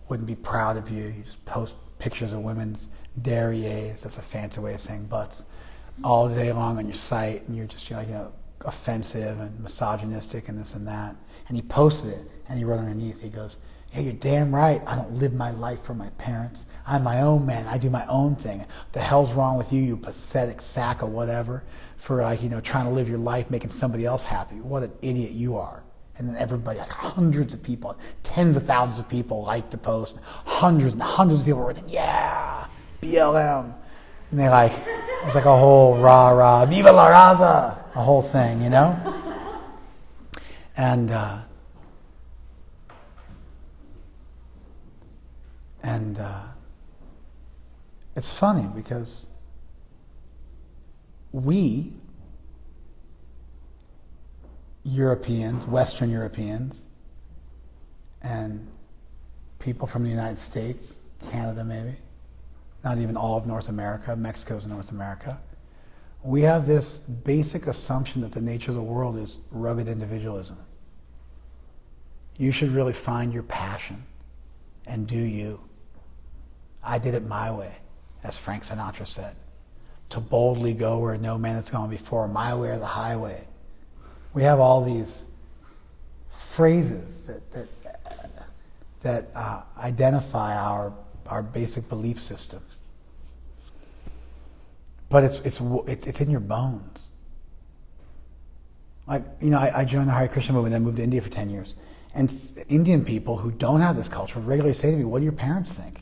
Speaker 1: wouldn't be proud of you. You just post pictures of women's derrieres, that's a fancy way of saying butts, all day long on your site, and you're just offensive and misogynistic and this and that. And he posted it, and he wrote underneath, he goes, "Hey, you're damn right. I don't live my life for my parents. I'm my own man. I do my own thing. The hell's wrong with you, you pathetic sack of whatever, for trying to live your life making somebody else happy. What an idiot you are." And then everybody, hundreds of people, tens of thousands of people liked the post. Hundreds and hundreds of people were writing, "Yeah, BLM." And it was like a whole rah-rah, "Viva la raza," a whole thing, And it's funny because we, Europeans, Western Europeans, and people from the United States, Canada maybe, not even all of North America, Mexico's North America, we have this basic assumption that the nature of the world is rugged individualism. You should really find your passion and do you. I did it my way, as Frank Sinatra said. To boldly go where no man has gone before, my way or the highway. We have all these phrases that identify our basic belief system. But it's in your bones. Like, I joined the Hare Krishna movement and then moved to India for 10 years. And Indian people who don't have this culture would regularly say to me, what do your parents think?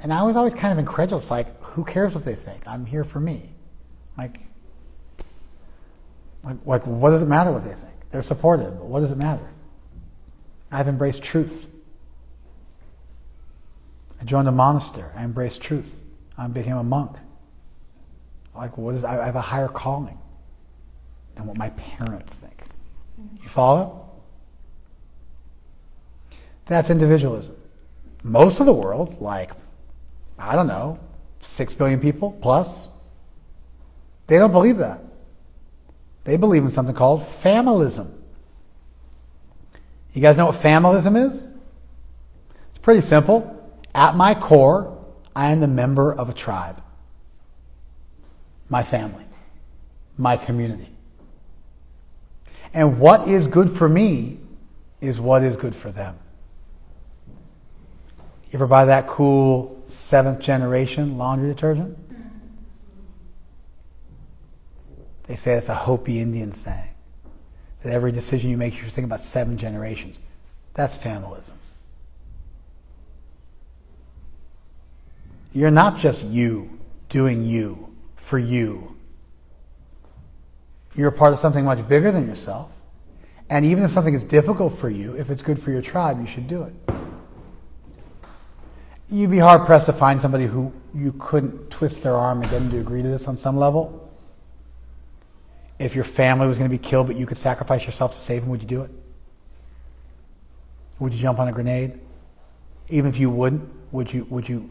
Speaker 1: And I was always kind of incredulous, like, who cares what they think? I'm here for me. Like what does it matter what they think? They're supportive, but what does it matter? I've embraced truth. I joined a monastery. I embraced truth. I became a monk. Like, I have a higher calling than what my parents think. You follow? That's individualism. Most of the world, like, I don't know, 6 billion people plus, they don't believe that. They believe in something called familism. You guys know what familism is? It's pretty simple. At my core, I am the member of a tribe. My family. My community. And what is good for me is what is good for them. You ever buy that cool 7th generation laundry detergent? They say it's a Hopi Indian saying. That every decision you make, you should think about 7 generations. That's familism. You're not just you, doing you, for you. You're a part of something much bigger than yourself. And even if something is difficult for you, if it's good for your tribe, you should do it. You'd be hard-pressed to find somebody who you couldn't twist their arm and get them to agree to this on some level. If your family was going to be killed, but you could sacrifice yourself to save them, would you do it? Would you jump on a grenade? Even if you wouldn't, would you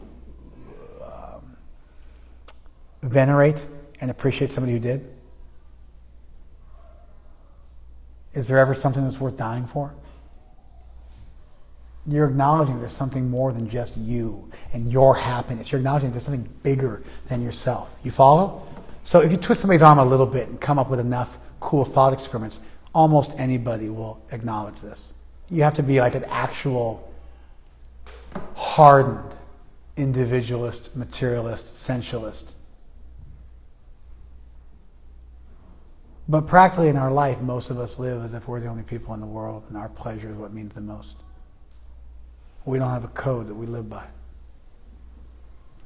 Speaker 1: venerate and appreciate somebody who did? Is there ever something that's worth dying for? You're acknowledging there's something more than just you and your happiness. You're acknowledging there's something bigger than yourself. You follow? So if you twist somebody's arm a little bit and come up with enough cool thought experiments, almost anybody will acknowledge this. You have to be like an actual hardened individualist, materialist, sensualist. But practically in our life, most of us live as if we're the only people in the world and our pleasure is what means the most. We don't have a code that we live by.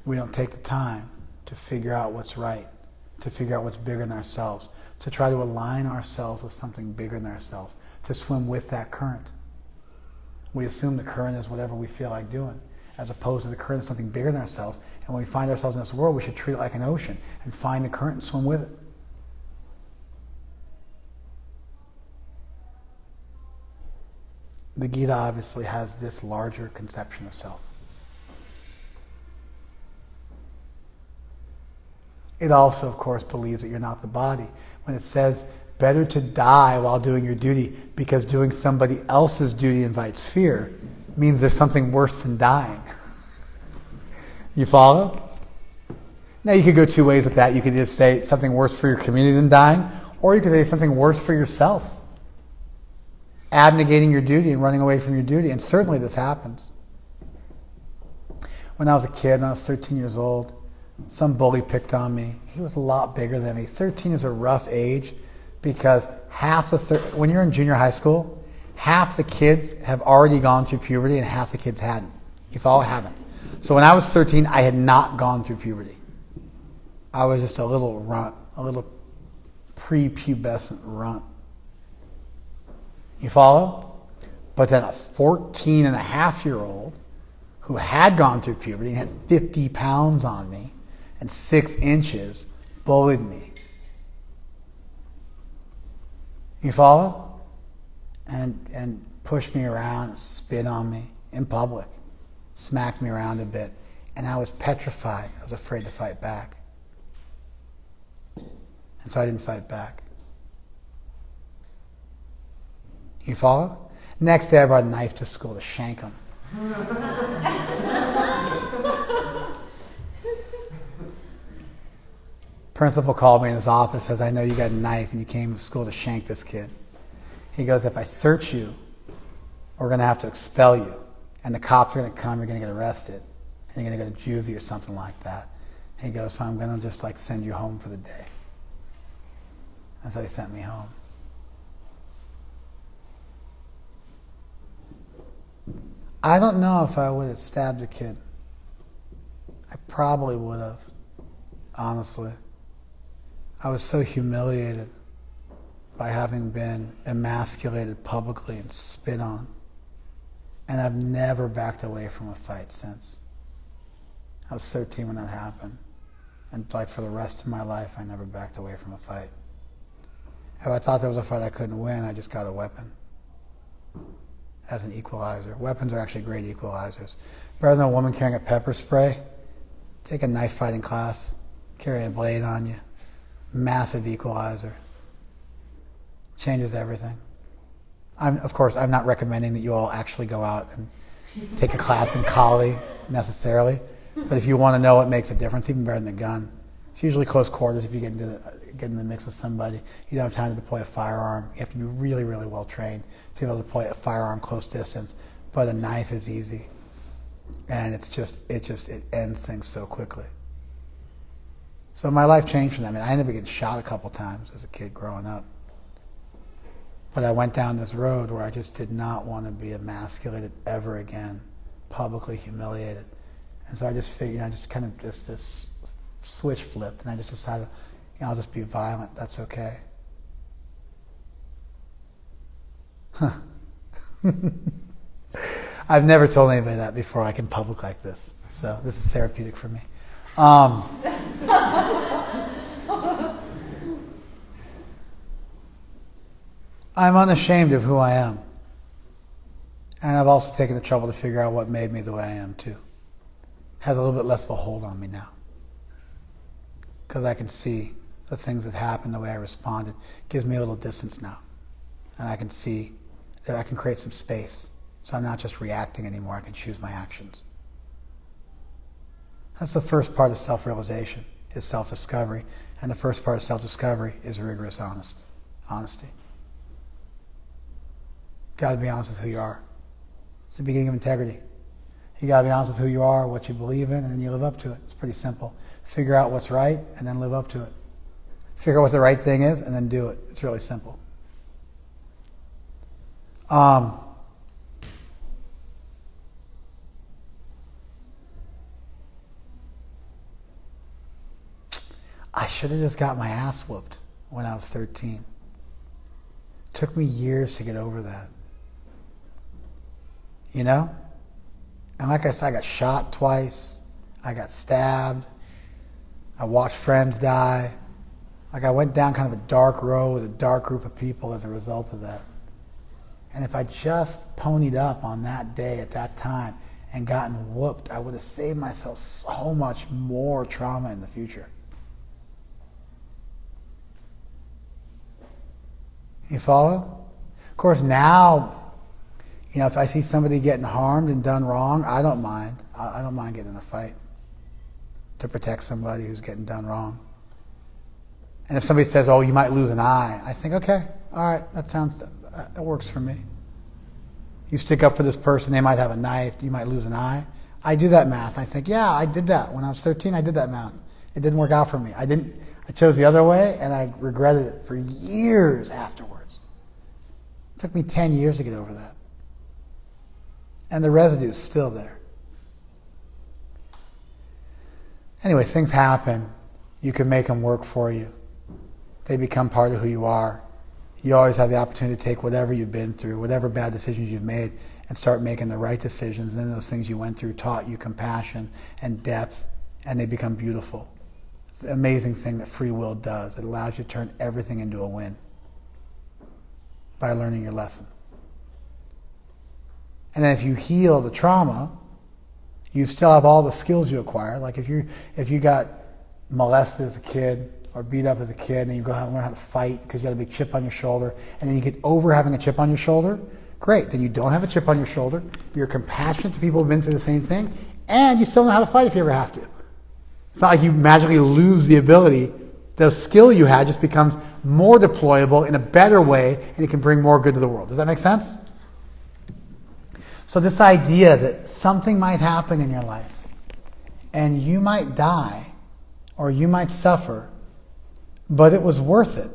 Speaker 1: We don't take the time to figure out what's right, to figure out what's bigger than ourselves, to try to align ourselves with something bigger than ourselves, to swim with that current. We assume the current is whatever we feel like doing, as opposed to the current is something bigger than ourselves. And when we find ourselves in this world, we should treat it like an ocean and find the current and swim with it. The Gita obviously has this larger conception of self. It also, of course, believes that you're not the body. When it says, better to die while doing your duty because doing somebody else's duty invites fear, means there's something worse than dying. You follow? Now you could go 2 ways with that. You could just say something worse for your community than dying, or you could say something worse for yourself. Abnegating your duty and running away from your duty. And certainly this happens. When I was a kid, when I was 13 years old, some bully picked on me. He was a lot bigger than me. 13 is a rough age because when you're in junior high school, half the kids have already gone through puberty and half the kids hadn't. You follow? Haven't. So when I was 13, I had not gone through puberty. I was just a little runt, a little prepubescent runt. You follow? But then a 14-and-a-half-year-old who had gone through puberty and had 50 pounds on me and 6 inches bullied me. You follow? And pushed me around, spit on me in public, smacked me around a bit. And I was petrified. I was afraid to fight back. And so I didn't fight back. You follow? Next day I brought a knife to school to shank him. Principal called me in his office, says, I know you got a knife and you came to school to shank this kid. He goes, if I search you, we're going to have to expel you. And the cops are going to come, you're going to get arrested. And you're going to go to juvie or something like that. He goes, so I'm going to just send you home for the day. And so he sent me home. I don't know if I would have stabbed the kid. I probably would have, honestly. I was so humiliated by having been emasculated publicly and spit on. And I've never backed away from a fight since. I was 13 when that happened. And for the rest of my life, I never backed away from a fight. If I thought there was a fight I couldn't win, I just got a weapon as an equalizer. Weapons are actually great equalizers. Better than a woman carrying a pepper spray, take a knife fighting class, carry a blade on you. Massive equalizer. Changes everything. Of course, I'm not recommending that you all actually go out and take a class in Kali necessarily. But if you want to know what makes a difference, even better than a gun, it's usually close quarters. If you get in the mix with somebody, you don't have time to deploy a firearm. You have to be really, really well trained to be able to deploy a firearm close distance. But a knife is easy, and it ends things so quickly. So my life changed from that. I mean, I ended up getting shot a couple times as a kid growing up. But I went down this road where I just did not want to be emasculated ever again, publicly humiliated. And so I just figured, I just kind of this switch flipped, and I just decided, I'll just be violent. That's okay. Huh. I've never told anybody that before, like in public like this. So this is therapeutic for me. I'm unashamed of who I am. And I've also taken the trouble to figure out what made me the way I am, too. Has a little bit less of a hold on me now. Because I can see the things that happened, the way I responded. Gives me a little distance now. And I can see that I can create some space. So I'm not just reacting anymore. I can choose my actions. That's the first part of self-realization, is self-discovery. And the first part of self-discovery is rigorous honesty. You've got to be honest with who you are. It's the beginning of integrity. You got to be honest with who you are, what you believe in, and then you live up to it. It's pretty simple. Figure out what's right, and then live up to it. Figure out what the right thing is, and then do it. It's really simple. I should have just got my ass whooped when I was 13. It took me years to get over that. You know? And like I said, I got shot twice. I got stabbed. I watched friends die. Like I went down kind of a dark road with a dark group of people as a result of that. And if I just ponied up on that day at that time and gotten whooped, I would have saved myself so much more trauma in the future. You follow? Of course, now, if I see somebody getting harmed and done wrong, I don't mind. I don't mind getting in a fight to protect somebody who's getting done wrong. And if somebody says, oh, you might lose an eye, I think, okay, all right, that works for me. You stick up for this person, they might have a knife, you might lose an eye. I do that math. I think, yeah, I did that. When I was 13, I did that math. It didn't work out for me. I chose the other way, and I regretted it for years afterwards. It took me 10 years to get over that. And the residue is still there. Anyway, things happen. You can make them work for you. They become part of who you are. You always have the opportunity to take whatever you've been through, whatever bad decisions you've made, and start making the right decisions. And then those things you went through taught you compassion and depth, and they become beautiful. It's an amazing thing that free will does. It allows you to turn everything into a win by learning your lesson. And then if you heal the trauma, you still have all the skills you acquire. Like if you got molested as a kid or beat up as a kid, and then you go out and learn how to fight because you got a big chip on your shoulder, and then you get over having a chip on your shoulder Great. Then you don't have a chip on your shoulder. You're compassionate to people who've been through the same thing. And you still know how to fight if you ever have to. It's not like you magically lose the ability. The skill you had just becomes more deployable in a better way, and it can bring more good to the world. Does that make sense? So this idea that something might happen in your life, and you might die, or you might suffer, but it was worth it.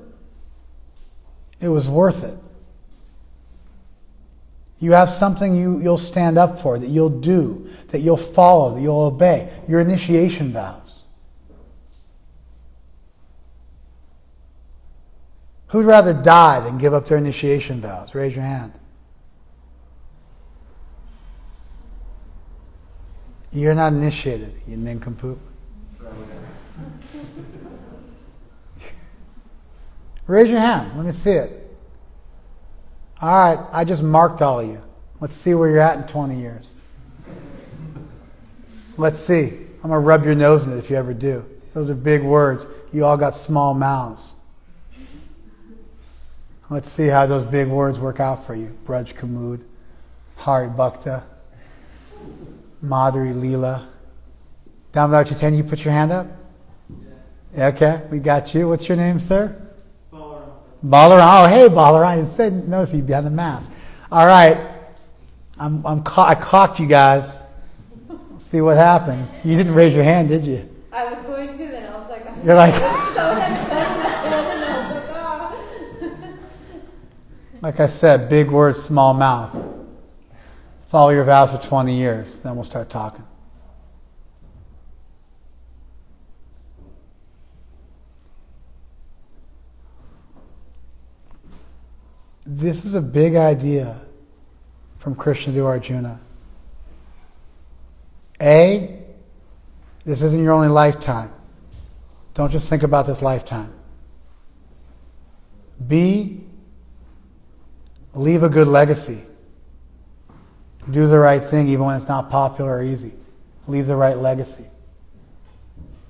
Speaker 1: It was worth it. You have something you'll stand up for, that you'll do, that you'll follow, that you'll obey. Your initiation vows. Who'd rather die than give up their initiation vows? Raise your hand. You're not initiated, you nincompoop. Raise your hand. Let me see it. All right, I just marked all of you. Let's see where you're at in 20 years. Let's see. I'm going to rub your nose in it if you ever do. Those are big words. You all got small mouths. Let's see how those big words work out for you. Braj Kamud, Hari Bhakta, Madhuri Leela. Damodar Chaitanya, you put your hand up? Yeah. Okay, we got you. What's your name, sir? Balaram. Oh, hey, Balaram. I said no, so you behind the mask. All right. I clocked you guys. Let's see what happens. You didn't raise your hand, did you?
Speaker 3: I was going to, then I was like,
Speaker 1: you're like, like I said, big words, small mouth. Follow your vows for 20 years, then we'll start talking. This is a big idea from Krishna to Arjuna. A, this isn't your only lifetime. Don't just think about this lifetime. B, leave a good legacy. Do the right thing even when it's not popular or easy. Leave the right legacy.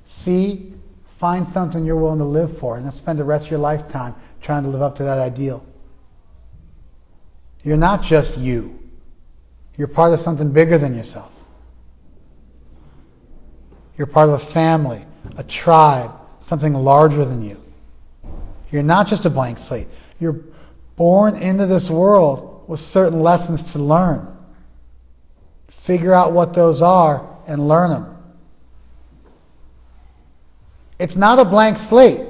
Speaker 1: C, find something you're willing to live for and then spend the rest of your lifetime trying to live up to that ideal. You're not just you. You're part of something bigger than yourself. You're part of a family, a tribe, something larger than you. You're not just a blank slate. You're born into this world with certain lessons to learn. Figure out what those are and learn them. It's not a blank slate.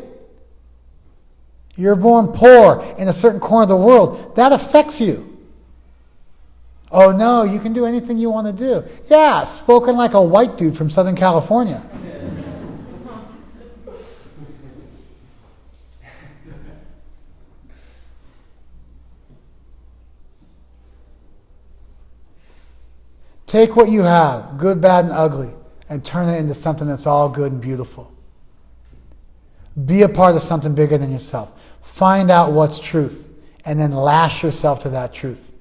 Speaker 1: You're born poor in a certain corner of the world. That affects you. Oh no, you can do anything you want to do. Yeah, spoken like a white dude from Southern California. Take what you have, good, bad, and ugly, and turn it into something that's all good and beautiful. Be a part of something bigger than yourself. Find out what's truth, and then lash yourself to that truth.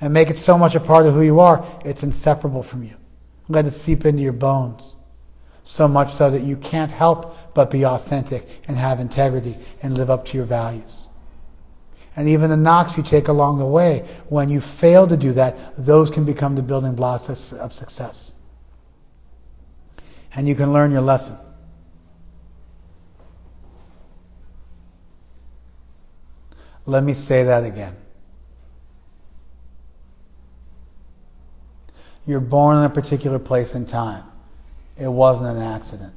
Speaker 1: And make it so much a part of who you are, it's inseparable from you. Let it seep into your bones. So much so that you can't help but be authentic and have integrity and live up to your values. And even the knocks you take along the way, when you fail to do that, those can become the building blocks of success. And you can learn your lesson. Let me say that again. You're born in a particular place and time. It wasn't an accident.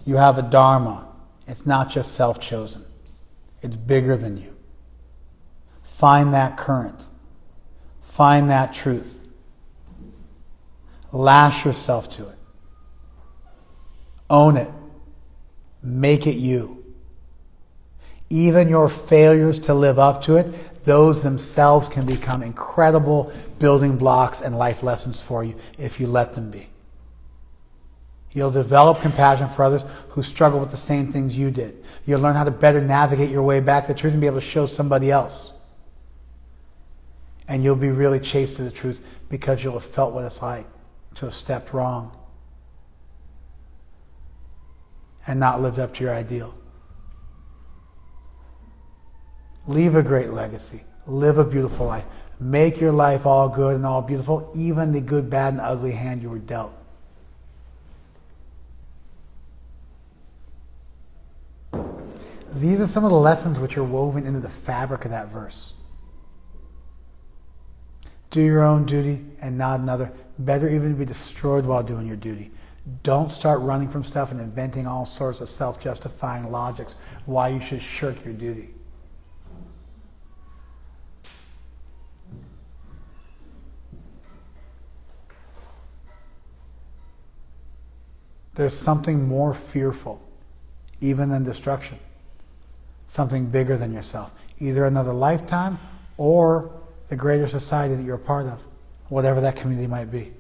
Speaker 1: You have a dharma. It's not just self-chosen. It's bigger than you. Find that current. Find that truth. Lash yourself to it. Own it. Make it you. Even your failures to live up to it, those themselves can become incredible building blocks and life lessons for you if you let them be. You'll develop compassion for others who struggle with the same things you did. You'll learn how to better navigate your way back to the truth and be able to show somebody else. And you'll be really chaste to the truth because you'll have felt what it's like to have stepped wrong and not lived up to your ideal. Leave a great legacy. Live a beautiful life. Make your life all good and all beautiful, even the good, bad, and ugly hand you were dealt. These are some of the lessons which are woven into the fabric of that verse. Do your own duty and not another. Better even to be destroyed while doing your duty. Don't start running from stuff and inventing all sorts of self-justifying logics why you should shirk your duty. There's something more fearful, even than destruction. Something bigger than yourself. Either another lifetime or the greater society that you're a part of, whatever that community might be.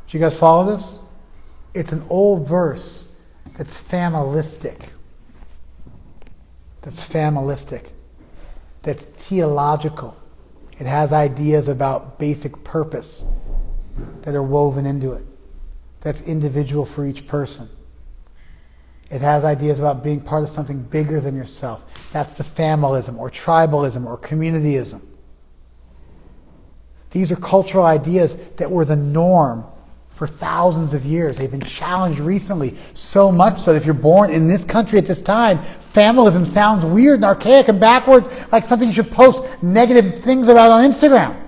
Speaker 1: Do you guys follow this? It's an old verse that's familistic. That's theological. It has ideas about basic purpose that are woven into it. That's individual for each person. It has ideas about being part of something bigger than yourself. That's the familism or tribalism or communityism. These are cultural ideas that were the norm for thousands of years. They've been challenged recently, so much so that if you're born in this country at this time, familism sounds weird and archaic and backwards, like something you should post negative things about on Instagram.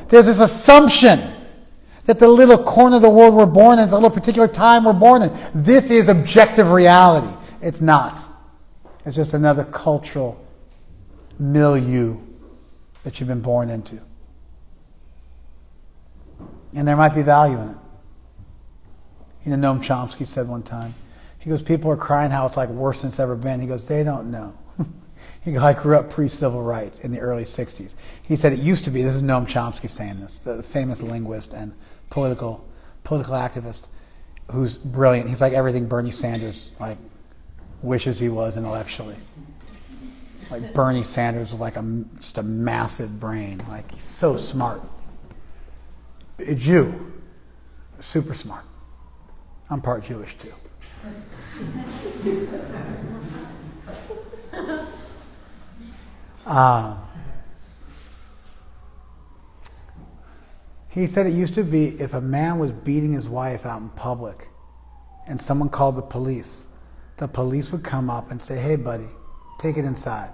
Speaker 1: There's this assumption that the little corner of the world we're born in, the little particular time we're born in, this is objective reality. It's not. It's just another cultural milieu that you've been born into. And there might be value in it. You know, Noam Chomsky said one time, he goes, people are crying how it's like worse than it's ever been. He goes, they don't know. He goes, I grew up pre-civil rights in the early 60s. He said it used to be, this is Noam Chomsky saying this, the famous linguist and political activist who's brilliant. He's like everything Bernie Sanders wishes he was intellectually. Like Bernie Sanders with just a massive brain. Like he's so smart. A Jew, super smart. I'm part Jewish too. He said it used to be if a man was beating his wife out in public and someone called the police would come up and say, hey buddy, take it inside.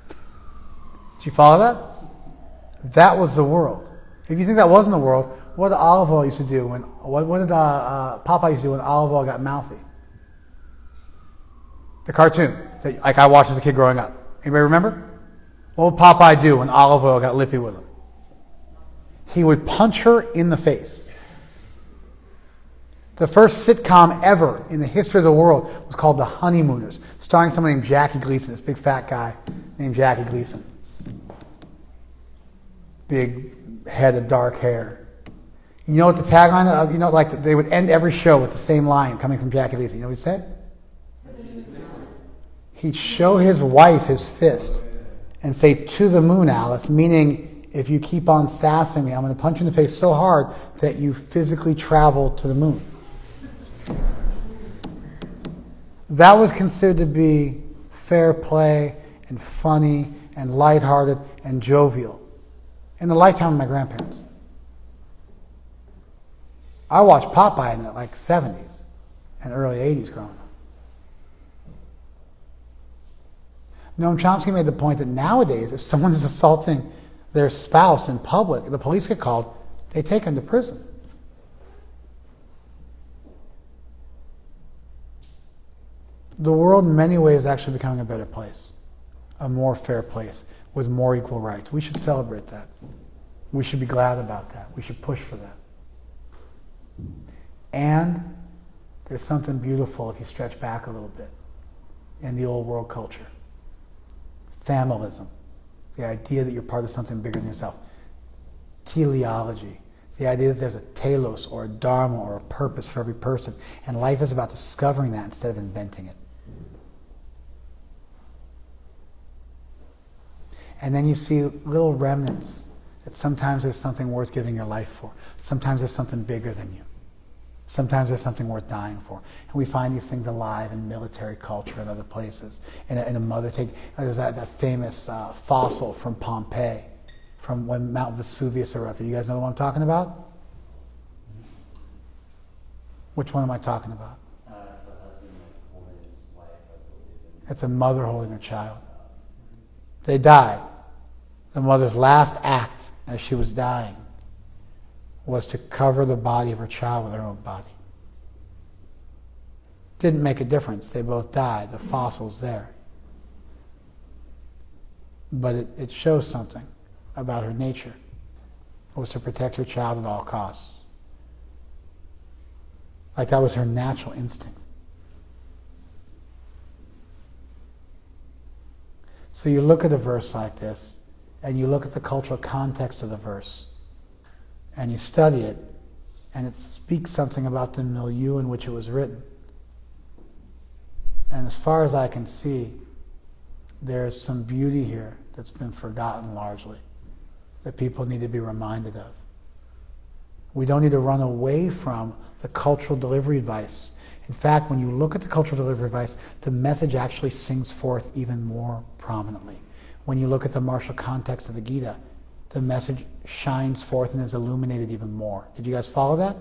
Speaker 1: Did you follow that? That was the world. If you think that wasn't the world, what did olive oil used to do what did Popeye used to do when olive oil got mouthy? The cartoon that I watched as a kid growing up. Anybody remember? What would Popeye do when olive oil got lippy with him? He would punch her in the face. The first sitcom ever in the history of the world was called The Honeymooners, starring someone named Jackie Gleason, this big fat guy named Jackie Gleason. Big head of dark hair. You know what the tagline, they would end every show with the same line coming from Jackie Gleason. You know what he said? He'd show his wife his fist and say, to the moon, Alice, meaning if you keep on sassing me, I'm going to punch you in the face so hard that you physically travel to the moon. That was considered to be fair play and funny and lighthearted and jovial in the lifetime of my grandparents. I watched Popeye in the 70s and early 80s growing up. Noam Chomsky made the point that nowadays, if someone is assaulting their spouse in public, the police get called, they take them to prison. The world in many ways is actually becoming a better place, a more fair place, with more equal rights. We should celebrate that. We should be glad about that. We should push for that. And there's something beautiful if you stretch back a little bit in the old world culture. Familism, the idea that you're part of something bigger than yourself. Teleology, the idea that there's a telos or a dharma or a purpose for every person. And life is about discovering that instead of inventing it. And then you see little remnants that sometimes there's something worth giving your life for. Sometimes there's something bigger than you. Sometimes there's something worth dying for. And we find these things alive in military culture and other places. In a mother taking, there's that famous fossil from Pompeii, from when Mount Vesuvius erupted. You guys know what I'm talking about? Which one am I talking about?
Speaker 2: It's a husband holding his wife, I believe.
Speaker 1: It's a mother holding her child. They died. The mother's last act as she was dying was to cover the body of her child with her own body. Didn't make a difference. They both died. The fossil's there. But it shows something about her nature. It was to protect her child at all costs. Like that was her natural instinct. So you look at a verse like this, and you look at the cultural context of the verse, and you study it, and it speaks something about the milieu in which it was written. And as far as I can see, there's some beauty here that's been forgotten largely, that people need to be reminded of. We don't need to run away from the cultural delivery device. In fact, when you look at the cultural delivery device, the message actually sings forth even more prominently. When you look at the martial context of the Gita, the message shines forth and is illuminated even more. Did you guys follow that?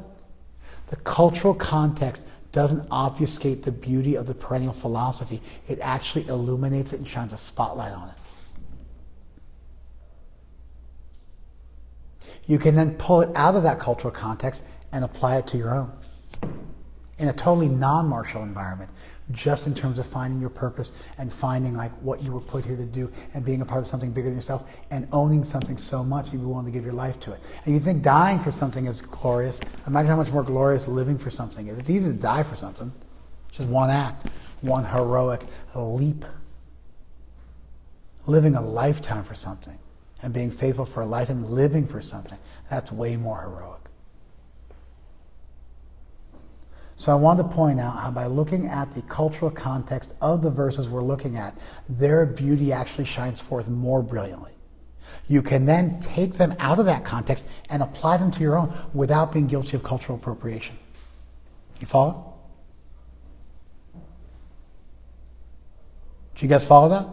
Speaker 1: The cultural context doesn't obfuscate the beauty of the perennial philosophy. It actually illuminates it and shines a spotlight on it. You can then pull it out of that cultural context and apply it to your own in a totally non-martial environment, just in terms of finding your purpose and finding like what you were put here to do and being a part of something bigger than yourself and owning something so much you'd be willing to give your life to it. And you think dying for something is glorious. Imagine how much more glorious living for something is. It's easy to die for something. It's just one act, one heroic leap. Living a lifetime for something and being faithful for a lifetime, living for something, that's way more heroic. So I want to point out how by looking at the cultural context of the verses we're looking at, their beauty actually shines forth more brilliantly. You can then take them out of that context and apply them to your own without being guilty of cultural appropriation. You follow? Do you guys follow that?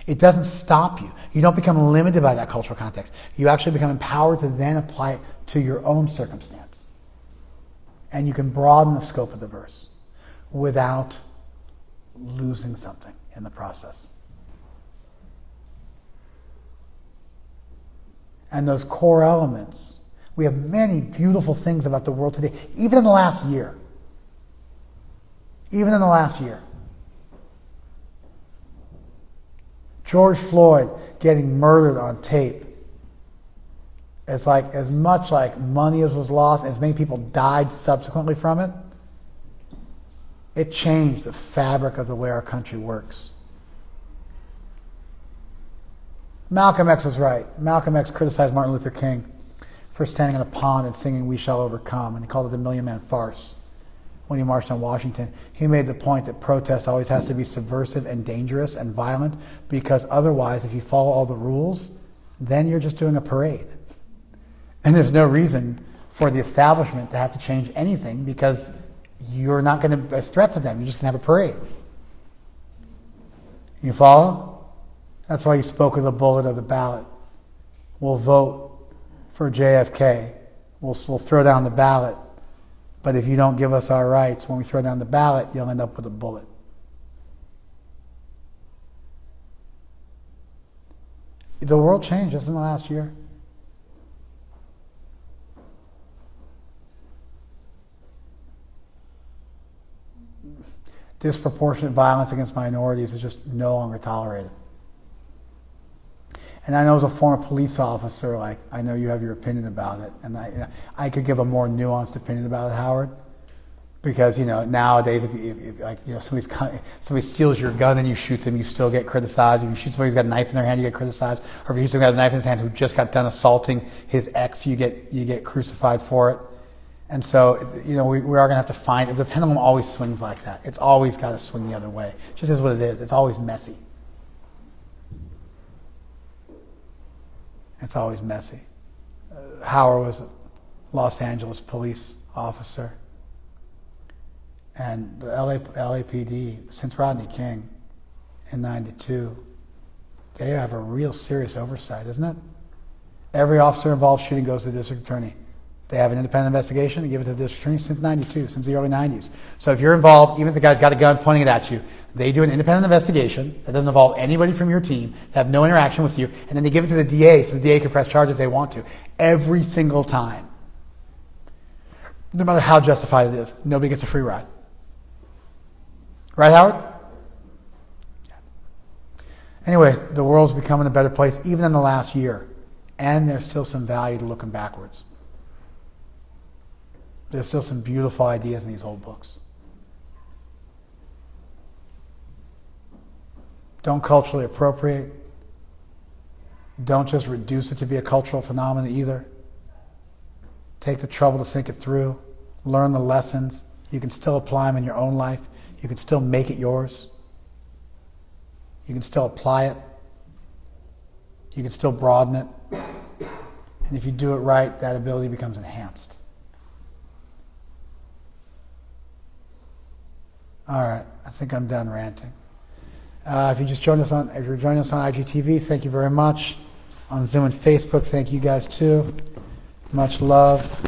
Speaker 1: It doesn't stop you. You don't become limited by that cultural context. You actually become empowered to then apply it to your own circumstance. And you can broaden the scope of the verse without losing something in the process. And those core elements, we have many beautiful things about the world today, even in the last year. Even in the last year. George Floyd getting murdered on tape. It's like as much like money as was lost, as many people died subsequently from it. It changed the fabric of the way our country works. Malcolm X was right. Malcolm X criticized Martin Luther King for standing in a pond and singing "We Shall Overcome," and he called it the Million Man Farce. When he marched on Washington, he made the point that protest always has to be subversive and dangerous and violent, because otherwise, if you follow all the rules, then you're just doing a parade. And there's no reason for the establishment to have to change anything, because you're not going to be a threat to them. You're just going to have a parade. You follow? That's why he spoke of the bullet of the ballot. We'll vote for JFK. We'll throw down the ballot. But if you don't give us our rights, when we throw down the ballot, you'll end up with a bullet. The world changed just in the last year. Disproportionate violence against minorities is just no longer tolerated. And I know as a former police officer, like, I know you have your opinion about it, and I could give a more nuanced opinion about it, Howard, because nowadays if somebody steals your gun and you shoot them, you still get criticized. If you shoot somebody who's got a knife in their hand, you get criticized. Or if you shoot somebody who has a knife in his hand who just got done assaulting his ex, you get crucified for it. And so, we are going to have to find, the pendulum always swings like that. It's always got to swing the other way. It just is what it is. It's always messy. It's always messy. Howard was a Los Angeles police officer. And the LAPD, since Rodney King in 92, they have a real serious oversight, isn't it? Every officer involved shooting goes to the district attorney. They have an independent investigation and give it to the district attorney since 92, since the early 90s. So if you're involved, even if the guy's got a gun pointing it at you, they do an independent investigation that doesn't involve anybody from your team, that have no interaction with you, and then they give it to the DA so the DA can press charges if they want to. Every single time. No matter how justified it is, nobody gets a free ride. Right, Howard? Yeah. Anyway, the world's becoming a better place even in the last year. And there's still some value to looking backwards. There's still some beautiful ideas in these old books. Don't culturally appropriate. Don't just reduce it to be a cultural phenomenon either. Take the trouble to think it through. Learn the lessons. You can still apply them in your own life. You can still make it yours. You can still apply it. You can still broaden it. And if you do it right, that ability becomes enhanced. All right, I think I'm done ranting. If you're joining us on IGTV, thank you very much. On Zoom and Facebook, thank you guys too. Much love.